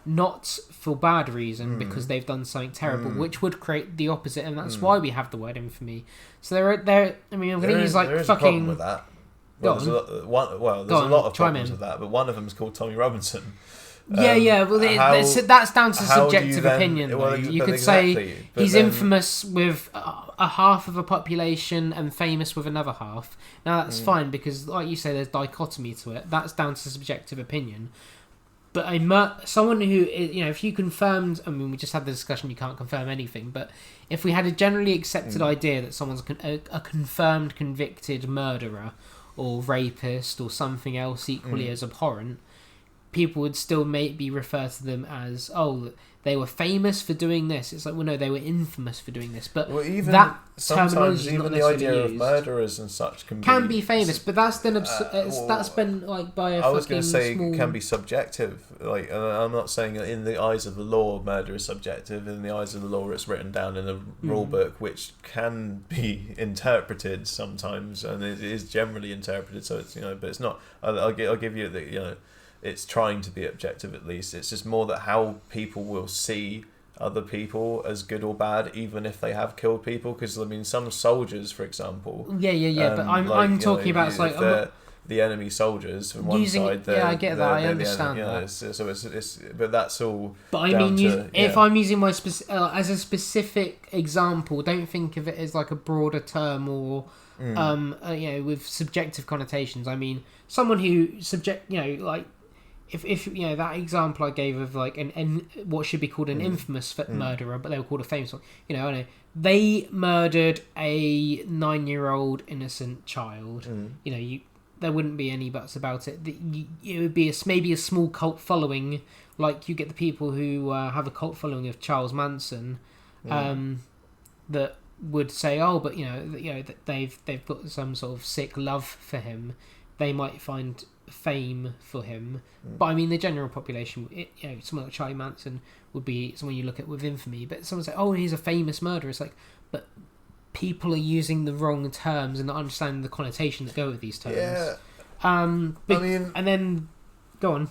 Not for bad reason, because they've done something terrible, which would create the opposite, and that's why we have the word infamy. So there. I mean, I'm going to use there is fucking. A problem with that. There's a lot of problems with that, but one of them is called Tommy Robinson. Well, that's down to subjective opinion. Well, you could say he's infamous with a half of a population and famous with another half. Now that's fine, because, like you say, there's dichotomy to it. That's down to subjective opinion. But someone who is, if you confirmed, I mean, we just had the discussion, you can't confirm anything, but if we had a generally accepted idea that someone's a confirmed convicted murderer or rapist or something else equally as abhorrent, people would still maybe refer to them as, oh, they were famous for doing this. It's like, well, no, they were infamous for doing this. But even that sometimes terminology even the idea of murderers and such can be famous, but that's then that's been like by a. I was going to say small... can be subjective. Like, I'm not saying that in the eyes of the law, murder is subjective. In the eyes of the law, it's written down in a rule book, which can be interpreted sometimes, and it is generally interpreted. So it's but it's not. I'll give you that it's trying to be objective at least. It's just more that how people will see other people as good or bad, even if they have killed people. Because I mean, some soldiers, for example. Yeah. But I'm talking about it's like the enemy soldiers from one side. I get that. I understand that. So it's but that's all. But I mean, if I'm using my as a specific example, don't think of it as like a broader term or with subjective connotations. I mean, someone who like. If that example I gave of like what should be called an infamous murderer, but they were called a famous one. I know they murdered a 9-year-old innocent child. There wouldn't be any buts about it. It would be maybe a small cult following, like you get the people who have a cult following of Charles Manson, that would say, oh, but that they've got some sort of sick love for him. They might find fame for him, but I mean the general population, someone like Charlie Manson would be someone you look at with infamy. But someone say, oh, he's a famous murderer. It's like, but people are using the wrong terms and not understanding the connotation that go with these terms. Yeah. And then go on.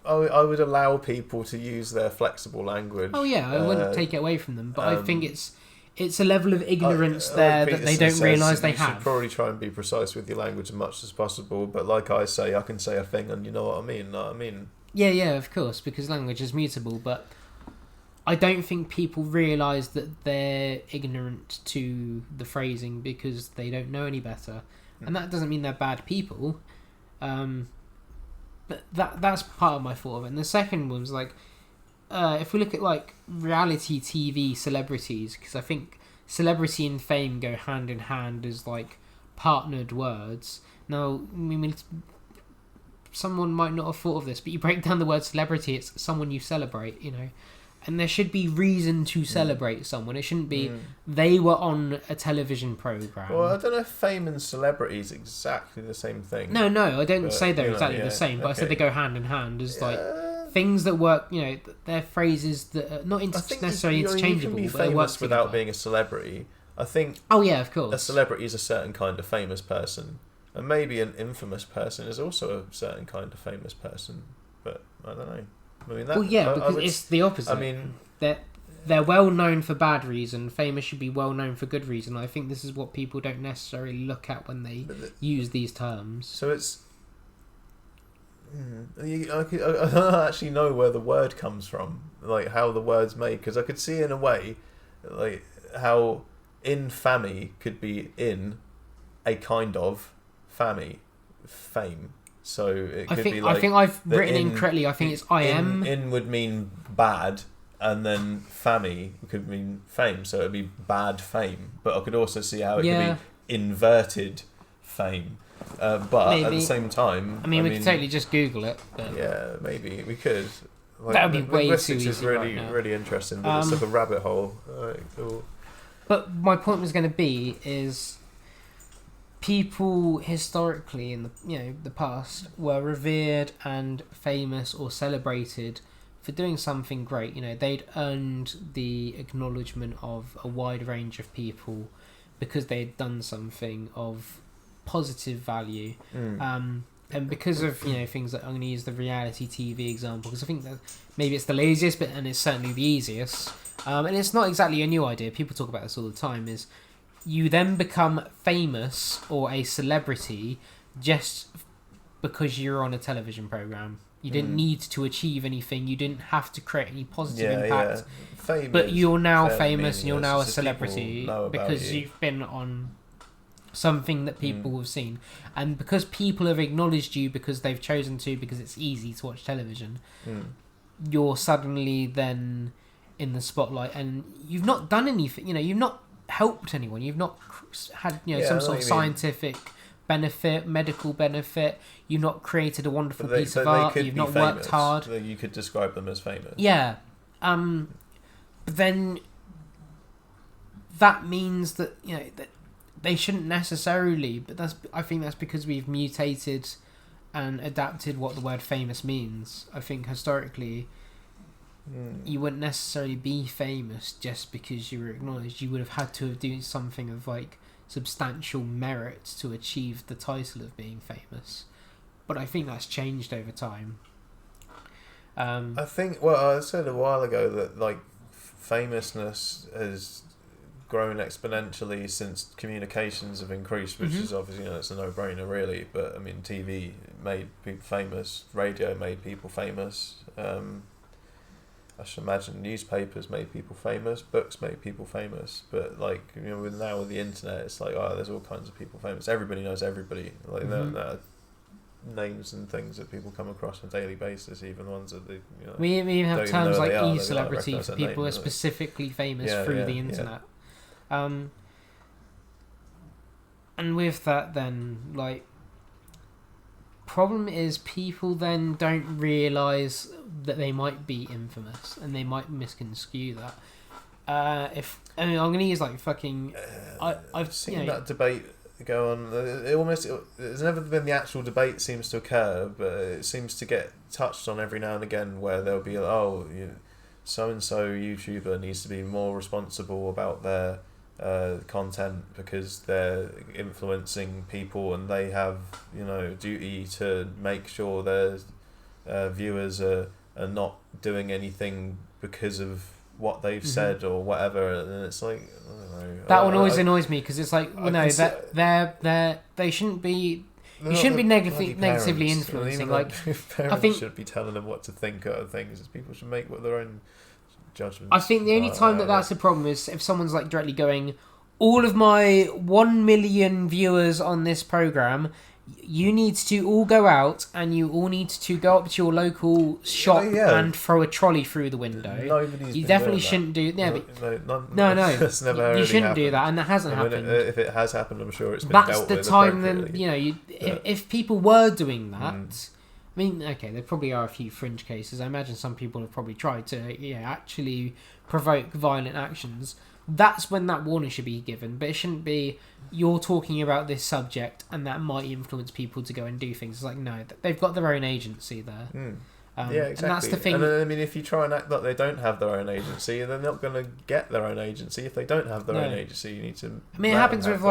I would allow people to use their flexible language. Oh yeah, I wouldn't take it away from them, but I think it's a level of ignorance there that they don't realise they have. You should probably try and be precise with your language as much as possible, but like I say, I can say a thing and you know what I mean. Yeah, of course, because language is mutable, but I don't think people realise that they're ignorant to the phrasing because they don't know any better. And that doesn't mean they're bad people. But that's part of my thought of it. And the second one's like, if we look at like reality TV celebrities, because I think celebrity and fame go hand in hand as like partnered words. Now, I mean, someone might not have thought of this, but you break down the word celebrity, it's someone you celebrate, and there should be reason to celebrate someone. It shouldn't be they were on a television program. Well, I don't know if fame and celebrity is exactly the same thing. No, I don't say they're exactly the same, but I said they go hand in hand as like things that work. They're phrases that are not necessarily interchangeable. You can be famous without being a celebrity. I think. Oh yeah, of course. A celebrity is a certain kind of famous person, and maybe an infamous person is also a certain kind of famous person. But I don't know. I mean, because it's the opposite. I mean, they're well known for bad reason. Famous should be well known for good reason. I think this is what people don't necessarily look at when they use these terms. So it's. I don't actually know where the word comes from, like how the word's made, because I could see in a way, like how infamy could be in a kind of fame. So it could be like. I think I've written incorrectly. I think it's I am. In would mean bad, and then fammy could mean fame. So it'd be bad fame. But I could also see how it could be inverted fame. But maybe. At the same time, I mean, we could totally just Google it. But yeah, maybe we could. Like, that would be way too easy. Is really, really interesting, but it's like a rabbit hole. Cool. But my point was going to be is people historically in the past were revered and famous or celebrated for doing something great. They'd earned the acknowledgement of a wide range of people because they'd done something of positive value. And because of things that I'm going to use the reality TV example, because I think that maybe it's the laziest bit and it's certainly the easiest, and it's not exactly a new idea, people talk about this all the time, is you then become famous or a celebrity just because you're on a television program. You didn't need to achieve anything, you didn't have to create any positive impact, Fame but you're now famous and you're now a celebrity because you've been on something that people have seen, and because people have acknowledged you because they've chosen to, because it's easy to watch television, you're suddenly then in the spotlight, and you've not done anything. You've not helped anyone. You've not had some sort of scientific benefit, medical benefit. You've not created a wonderful piece of art. You've not worked hard. You could describe them as famous. Yeah, but then that means that that they shouldn't necessarily. But I think that's because we've mutated and adapted what the word famous means. I think historically, you wouldn't necessarily be famous just because you were acknowledged. You would have had to do something of like substantial merit to achieve the title of being famous. But I think that's changed over time. I think, I said a while ago that like famousness has grown exponentially since communications have increased, which is obviously it's a no-brainer really. But I mean, TV made people famous, radio made people famous. I should imagine newspapers made people famous, books made people famous. But like with the internet, it's like there's all kinds of people famous. Everybody knows everybody. Like there are names and things that people come across on a daily basis, even ones that they we even have terms like e-celebrity for people who are name, specifically famous through the internet. And with that, then like, problem is people then don't realise that they might be infamous and they might misconstrue that. I'm going to use like fucking. I've seen that debate go on. There's never been the actual debate seems to occur, but it seems to get touched on every now and again, where there'll be so and so YouTuber needs to be more responsible about their content because they're influencing people and they have duty to make sure their viewers are not doing anything because of what they've said or whatever. And it's like, I don't know. That one always annoys me because it's like, they shouldn't be. You shouldn't be negatively influencing. Parents I think should be telling them what to think of things. People should make their own judgments. I think the only time that's a problem is if someone's like directly going, all of my 1 million viewers on this program, you need to all go out and you all need to go up to your local shop and throw a trolley through the window. You definitely shouldn't do that. No. That's never you shouldn't do that, and that hasn't happened. If it has happened, I'm sure it's been That's dealt the with time then, appropriately. if people were doing that, I mean, okay, there probably are a few fringe cases. I imagine some people have probably tried to actually provoke violent actions. That's when that warning should be given, but it shouldn't be, you're talking about this subject and that might influence people to go and do things. It's like, no, they've got their own agency there. Exactly. And that's the thing. And I mean, if you try and act like they don't have their own agency, they're not going to get their own agency. If they don't have their own agency, you need to. I mean, it happens with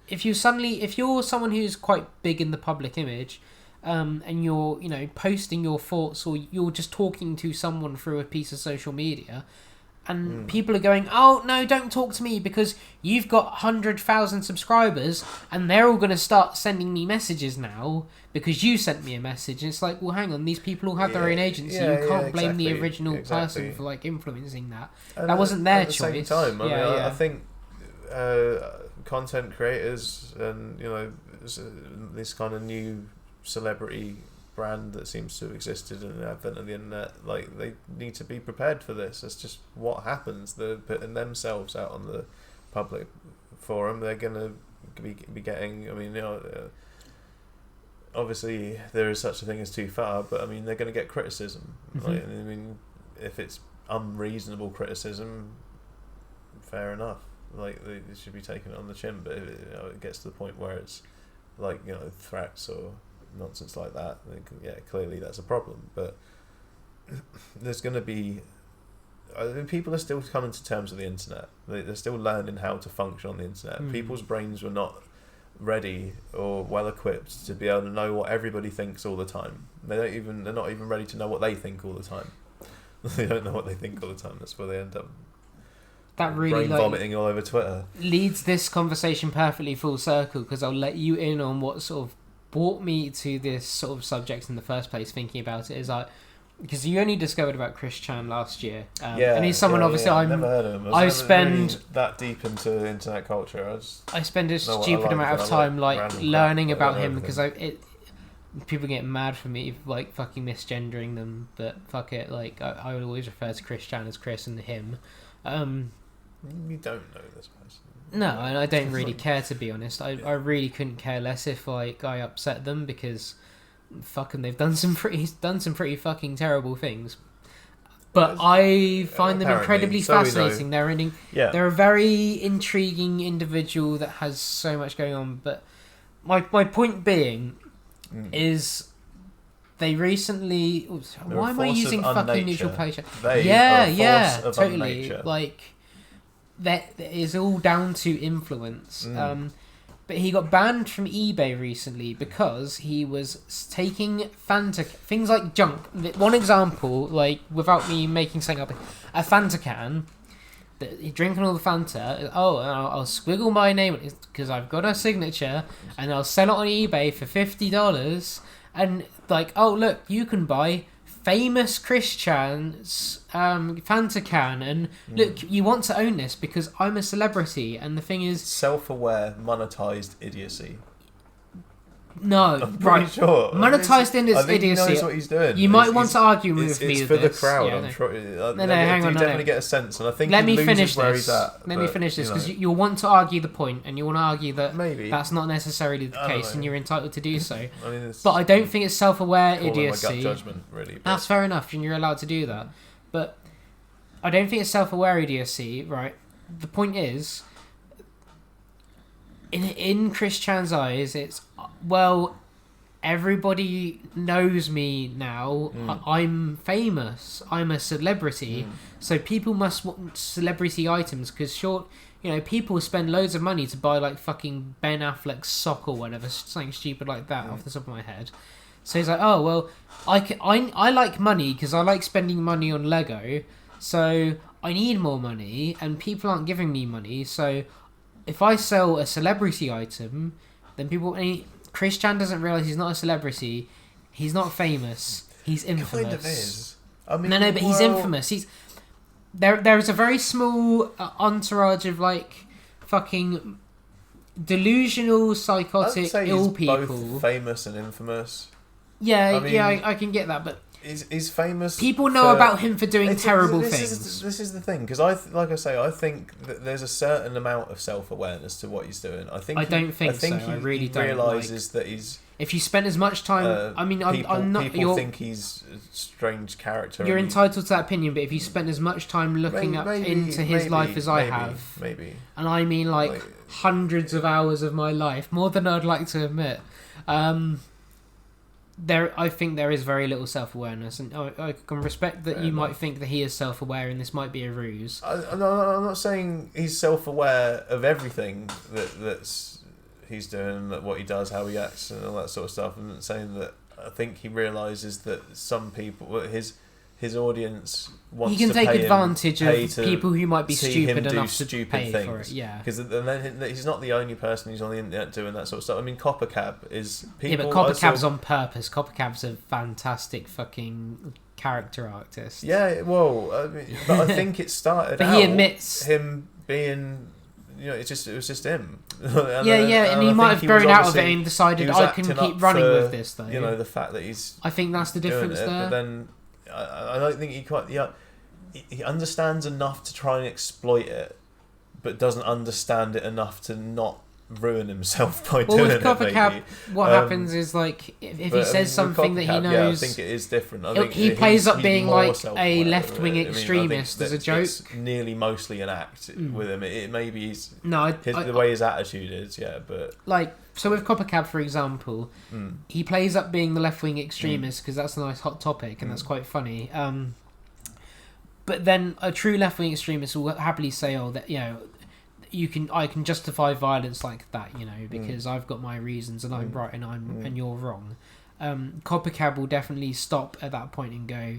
if you're someone who's quite big in the public image, and you're posting your thoughts or you're just talking to someone through a piece of social media. And people are going, oh, no, don't talk to me because you've got 100,000 subscribers and they're all going to start sending me messages now because you sent me a message. And it's like, well, hang on, these people all have their own agency. You can't blame the original person for like influencing that. And that wasn't their choice. At the same time, I think content creators and, this kind of new celebrity brand that seems to have existed in the advent of the internet, like they need to be prepared for this. That's just what happens. They're putting themselves out on the public forum. They're going to be getting, obviously there is such a thing as too far, but I mean they're going to get criticism. Like, I mean, if it's unreasonable criticism, fair enough. Like they should be taken on the chin. But if it gets to the point where it's like threats or nonsense like that, clearly that's a problem. But there's going to be, people are still coming to terms with the internet. They're still learning how to function on the internet. People's brains were not ready or well equipped to be able to know what everybody thinks all the time. They're not even ready to know what they think all the time. They don't know what they think all the time. That's where they end up that really brain vomiting all over Twitter. Leads this conversation perfectly full circle, because I'll let you in on what sort of brought me to this sort of subject in the first place. Thinking about it is like, because you only discovered about Chris Chan last year, Yeah, and he's someone obviously I've never heard of him. I never spend really that deep into internet culture. I spend a know what I stupid like, amount and of I time like like random learning crap, about like him because everything. people get mad for me like fucking misgendering them, but fuck it, like I would always refer to Chris Chan as Chris and him. You don't know this person. No, and I don't really care, to be honest. I really couldn't care less if like I upset them, because fuck them, they've done some pretty fucking terrible things. But I find them incredibly fascinating. They're a very intriguing individual that has so much going on. But my point being is they recently. Why am I using fucking neutral patient? Yeah, totally. Like that is all down to influence. But he got banned from eBay recently because he was taking Fanta things like junk. One example, like without me making something up, a Fanta can. He's drinking all the Fanta. Oh, and I'll squiggle my name on it because I've got a signature, and I'll sell it on eBay for $50. And like, oh look, you can buy famous Chris Chan's Fanta can, and look, you want to own this because I'm a celebrity. And the thing is, self-aware, monetized idiocy. No, right? Sure. Monetized in his idiocy. He knows what he's doing. You might want to argue with me. It's for the crowd. Yeah, I'm sure. No, hang on. You definitely get a sense, and I think let me he finish where this. He's at. Let me finish this because you'll want to argue the point, and you want to argue that maybe that's not necessarily the case, and you're entitled to do so. I mean, but I don't think it's self-aware idiocy. My gut judgment, really. But that's fair enough, and you're allowed to do that. But I don't think it's self-aware idiocy, right? The point is, in Chris Chan's eyes, it's well. Everybody knows me now. I'm famous. I'm a celebrity. So people must want celebrity items because people spend loads of money to buy like fucking Ben Affleck's sock or whatever, something stupid like that off the top of my head. So he's like, oh well, I like money because I like spending money on Lego. So I need more money, and people aren't giving me money. So if I sell a celebrity item, then people. Chris Chan doesn't realise he's not a celebrity. He's not famous. He's infamous. Kind of is. I mean, no, but he's infamous. There is a very small entourage of like fucking delusional, psychotic, ill people. Both famous and infamous. Yeah, I can get that, but is famous. People know about him for doing terrible things. This is the thing, because I think that there's a certain amount of self-awareness to what he's doing. I don't think so. I really don't. He realizes that he's. If you spend as much time, I'm not. People think he's a strange character. You're entitled to that opinion, but if you spend as much time looking into his life as I have, and I mean like hundreds of hours of my life, more than I'd like to admit. I think there is very little self-awareness, and I can respect that you might think that he is self-aware and this might be a ruse. I'm not saying he's self-aware of everything that's he's doing, what he does, how he acts, and all that sort of stuff. I'm not saying that. I think he realises that some people, his audience wants to pay. He can take advantage of people who might be stupid enough to pay things. For it. Yeah, because then he's not the only person who's on the internet doing that sort of stuff. I mean, Coppercab is people. Yeah, but Coppercab's on purpose. Coppercab's a fantastic fucking character artist. Yeah, well, I mean, but I think it started. But he admits him being. It was just him. and he might have grown out of it and decided I can keep running with this, though. The fact that he's. I think that's the difference there. But then, I don't think he quite. Yeah, he understands enough to try and exploit it, but doesn't understand it enough to not ruin himself by doing it. Well, with Coppercab, what happens is like if he says something that he knows, I think it is different. I think he plays up being like a left-wing extremist as a joke. It's nearly mostly an act with him. It maybe he's the way his attitude is, but like so with Coppercab, for example, he plays up being the left-wing extremist because that's a nice hot topic and that's quite funny. But then a true left-wing extremist will happily say, "Oh, that I can justify violence like that, because I've got my reasons and I'm right and you're wrong." Coppercab will definitely stop at that point and go,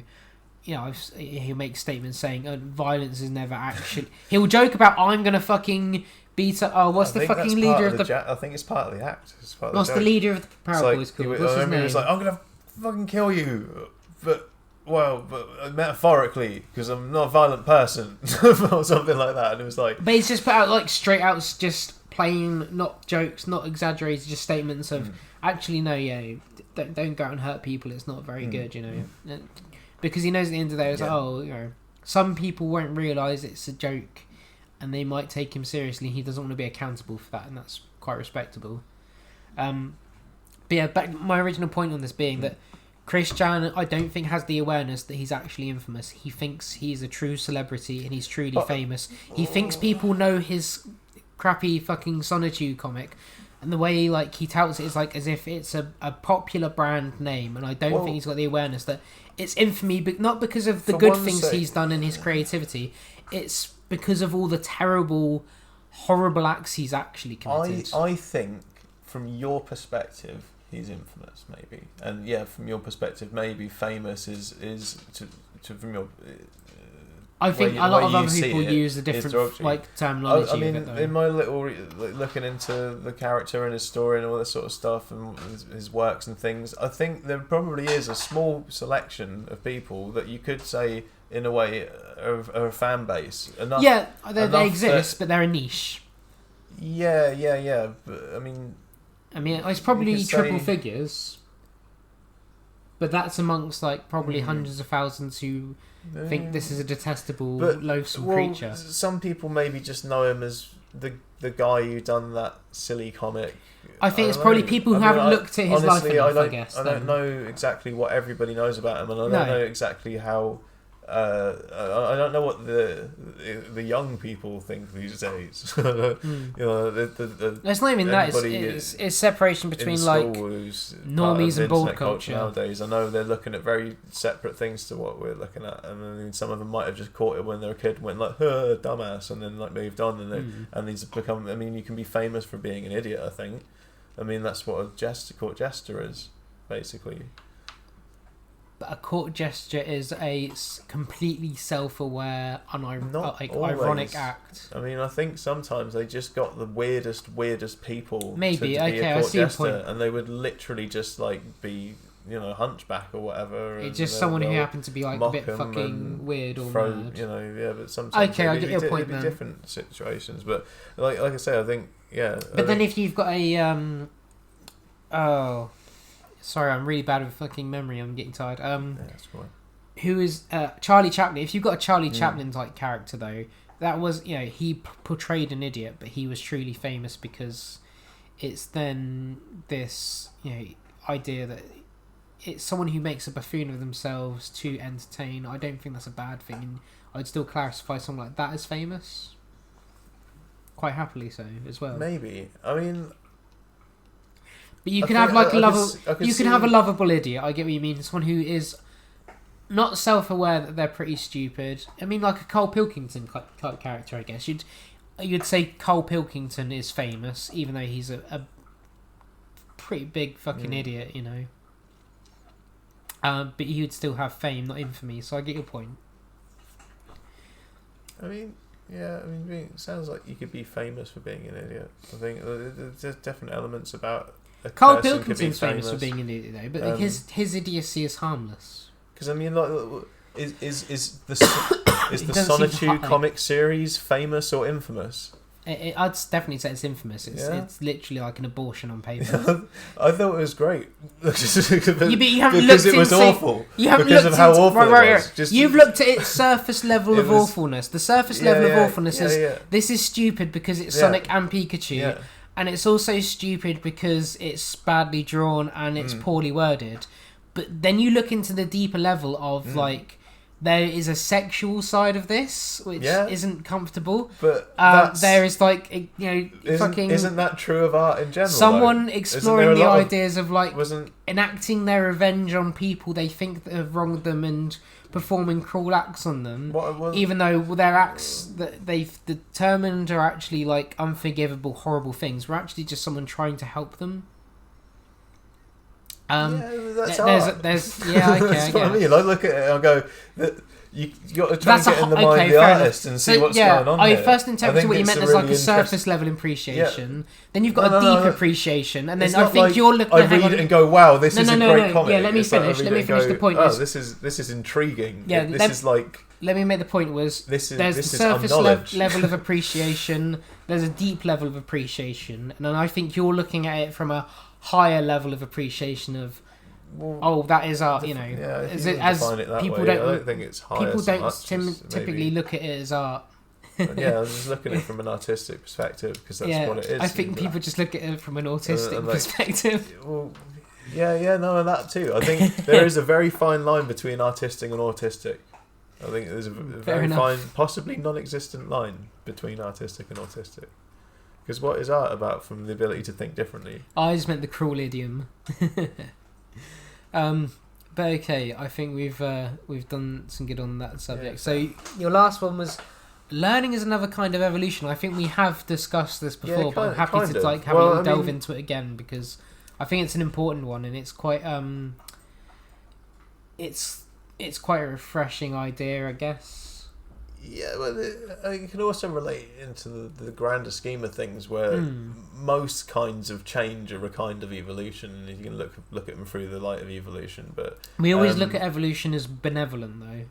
he'll make statements saying violence is never actually. He'll joke about I'm gonna fucking beat up. Oh, what's the fucking leader of the? I think it's part of the act. It's part of what's the leader of the Proud Boys called? What's his name? He was like, I'm gonna fucking kill you, but well, but metaphorically, because I'm not a violent person, or something like that. And it was like, but he's just put out like straight out, just plain, not jokes, not exaggerated, just statements of actually no, yeah, don't go out and hurt people. It's not very good, you know, because he knows at the end of the day, it's like, oh, you know, some people won't realise it's a joke, and they might take him seriously. He doesn't want to be accountable for that, and that's quite respectable. But yeah, back my original point on this being that Christian, I don't think, has the awareness that he's actually infamous. He thinks he's a true celebrity and he's truly famous. He thinks people know his crappy fucking Sonichu comic, and the way like he touts it is like as if it's a popular brand name, and I don't think he's got the awareness that it's infamy, but not because of the good things he's done in his creativity. It's because of all the terrible, horrible acts he's actually committed. I think, from your perspective, he's infamous, maybe, and yeah, from your perspective, maybe famous is to from your. I think a lot of other people use a different like terminology. I mean, in my little looking into the character and his story and all this sort of stuff and his works and things, I think there probably is a small selection of people that you could say, in a way, are a fan base. Yeah, they exist, but they're a niche. Yeah. But I mean, it's probably triple figures, but that's amongst like probably hundreds of thousands who think this is a detestable, loathsome creature. Some people maybe just know him as the guy who done that silly comic. I think it's probably people who haven't looked at his life enough, I guess. I don't know exactly what everybody knows about him, and I don't know exactly how. I don't know what the young people think these days. You know, it's not even that. It's separation between like normies and bold culture nowadays. I know they're looking at very separate things to what we're looking at, and I mean, some of them might have just caught it when they were a kid, and went like dumbass, and then like moved on, and he's become. I mean, you can be famous for being an idiot. I think. I mean, that's what a court jester is, basically. But a court gesture is a completely self-aware, ironic act. I mean, I think sometimes they just got the weirdest people maybe, to be okay, a court I see your jester, point. and they would literally just like be, you know, hunchback or whatever. It's just someone who happened to be like a bit fucking weird or mad. You know, yeah, but sometimes I get your point. It'd be different situations, but like I say, I think But then if you've got a sorry, I'm really bad with fucking memory. I'm getting tired. That's cool. Who is Charlie Chaplin? If you've got a Charlie Chaplin type character, though, that was, you know, he portrayed an idiot, but he was truly famous because it's then this, you know, idea that it's someone who makes a buffoon of themselves to entertain. I don't think that's a bad thing, and I'd still classify someone like that as famous. Quite happily so as well. Maybe. I mean. But you can have like have a lovable idiot. I get what you mean. Someone who is not self-aware that they're pretty stupid. I mean, like a Cole Pilkington type character, I guess. You'd say Cole Pilkington is famous, even though he's a pretty big fucking idiot, you know. But you'd still have fame, not infamy. So I get your point. I mean, yeah. I mean, it sounds like you could be famous for being an idiot. I think there's different elements about. Cole Pilkington's famous for being an idiot, though, but his idiocy is harmless. Because I mean, like, is the Sonichu comic series famous or infamous? I'd definitely say it's infamous. It's literally like an abortion on paper. I thought it was great. Because it was awful. You haven't because looked of how into, awful it was. You've looked at its surface level of awfulness. The surface level of awfulness is this is stupid because it's Sonic and Pikachu. Yeah. And it's also stupid because it's badly drawn and it's poorly worded. But then you look into the deeper level of like there is a sexual side of this which isn't comfortable. But there is like, you know, isn't that true of art in general? Someone exploring the ideas of like enacting their revenge on people they think that have wronged them and performing cruel acts on them, even though their acts that they've determined are actually like unforgivable, horrible things, were actually just someone trying to help them. That's there's yeah, okay, that's what I mean. I look at it and I go, you got to try and get in the mind of the fair artist enough. and see what's going on. I here. first interpreted what you meant as like a surface level appreciation. Then you've got a deep appreciation, and then I think you're looking. I read it and go, "Wow, this is a great comic." Yeah, let me finish. Let me finish the point. Oh, this is intriguing. Yeah, this is like. Let me make the point was there's the surface level of appreciation, there's a deep level of appreciation, and then I think you're looking at it from a higher level of appreciation of that is art, you know. Yeah, as people way, I don't think it's higher. People don't typically look at it as art. Yeah, I was just looking at it from an artistic perspective because that's what it is. I think people just look at it from an autistic perspective. Well, and that too. I think there is a very fine line between artistic and autistic. I think there's a very fine, possibly non-existent line between artistic and autistic. Because what is art about from the ability to think differently? I just meant the cruel idiom. But okay, I think we've done some good on that subject. So your last one was learning is another kind of evolution. I think we have discussed this before, but I'm happy to have a little delve into it again because I think it's an important one and it's quite it's quite a refreshing idea, I guess. Yeah, but you can also relate into the grander scheme of things, where most kinds of change are a kind of evolution, and you can look at them through the light of evolution. But we always look at evolution as benevolent, though,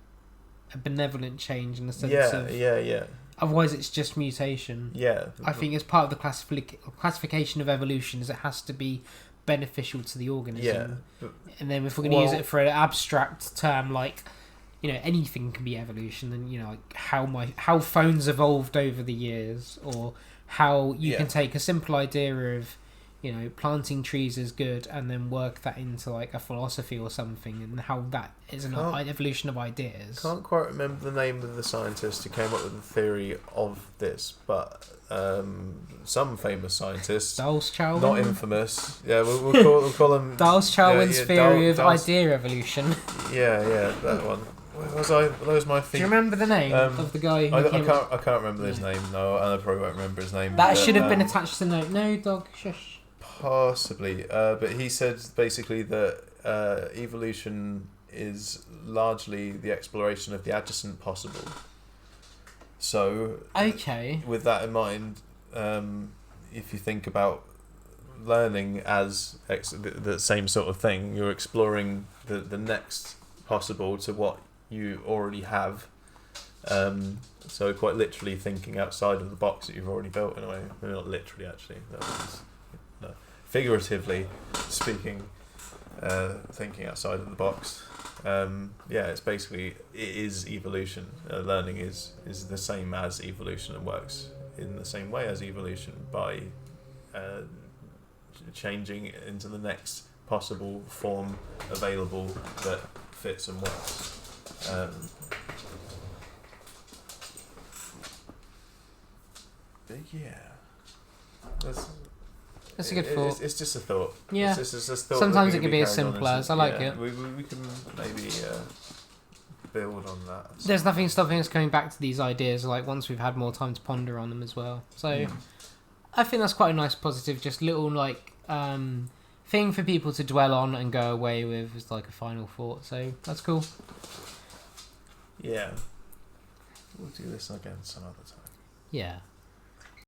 a benevolent change in the sense of Otherwise, it's just mutation. Yeah, I think as part of the classification of evolution, is it has to be beneficial to the organism. Yeah, and then if we're going to use it for an abstract term like, you know, anything can be evolution, then, you know, like how phones evolved over the years, or how you can take a simple idea of, you know, planting trees is good and then work that into like a philosophy or something, and how that is an evolution of ideas. Can't quite remember the name of the scientist who came up with the theory of this, but some famous scientist, not infamous. Yeah, we'll call him Darwin's theory of idea evolution. Yeah, that one. Where was I? That was my thing. Do you remember the name of the guy? I can't remember his name. No, and I probably won't remember his name. That should have been attached to the note. No, dog, shush. Possibly, but he said basically that evolution is largely the exploration of the adjacent possible. So, with that in mind, if you think about learning as the same sort of thing, you're exploring the next possible to what you already have. So quite literally thinking outside of the box that you've already built in a way. Maybe not literally, actually. No. Figuratively speaking, thinking outside of the box. It's basically, it is evolution. Learning is the same as evolution and works in the same way as evolution by changing into the next possible form available that fits and works. That's a good thought. It's just a thought. Yeah. It's just a thought. Sometimes it can be as simple as, I like it. We can maybe build on that. There's nothing stopping us coming back to these ideas, like once we've had more time to ponder on them as well. So I think that's quite a nice positive, just little like thing for people to dwell on and go away with as like a final thought. So that's cool. Yeah. We'll do this again some other time. Yeah.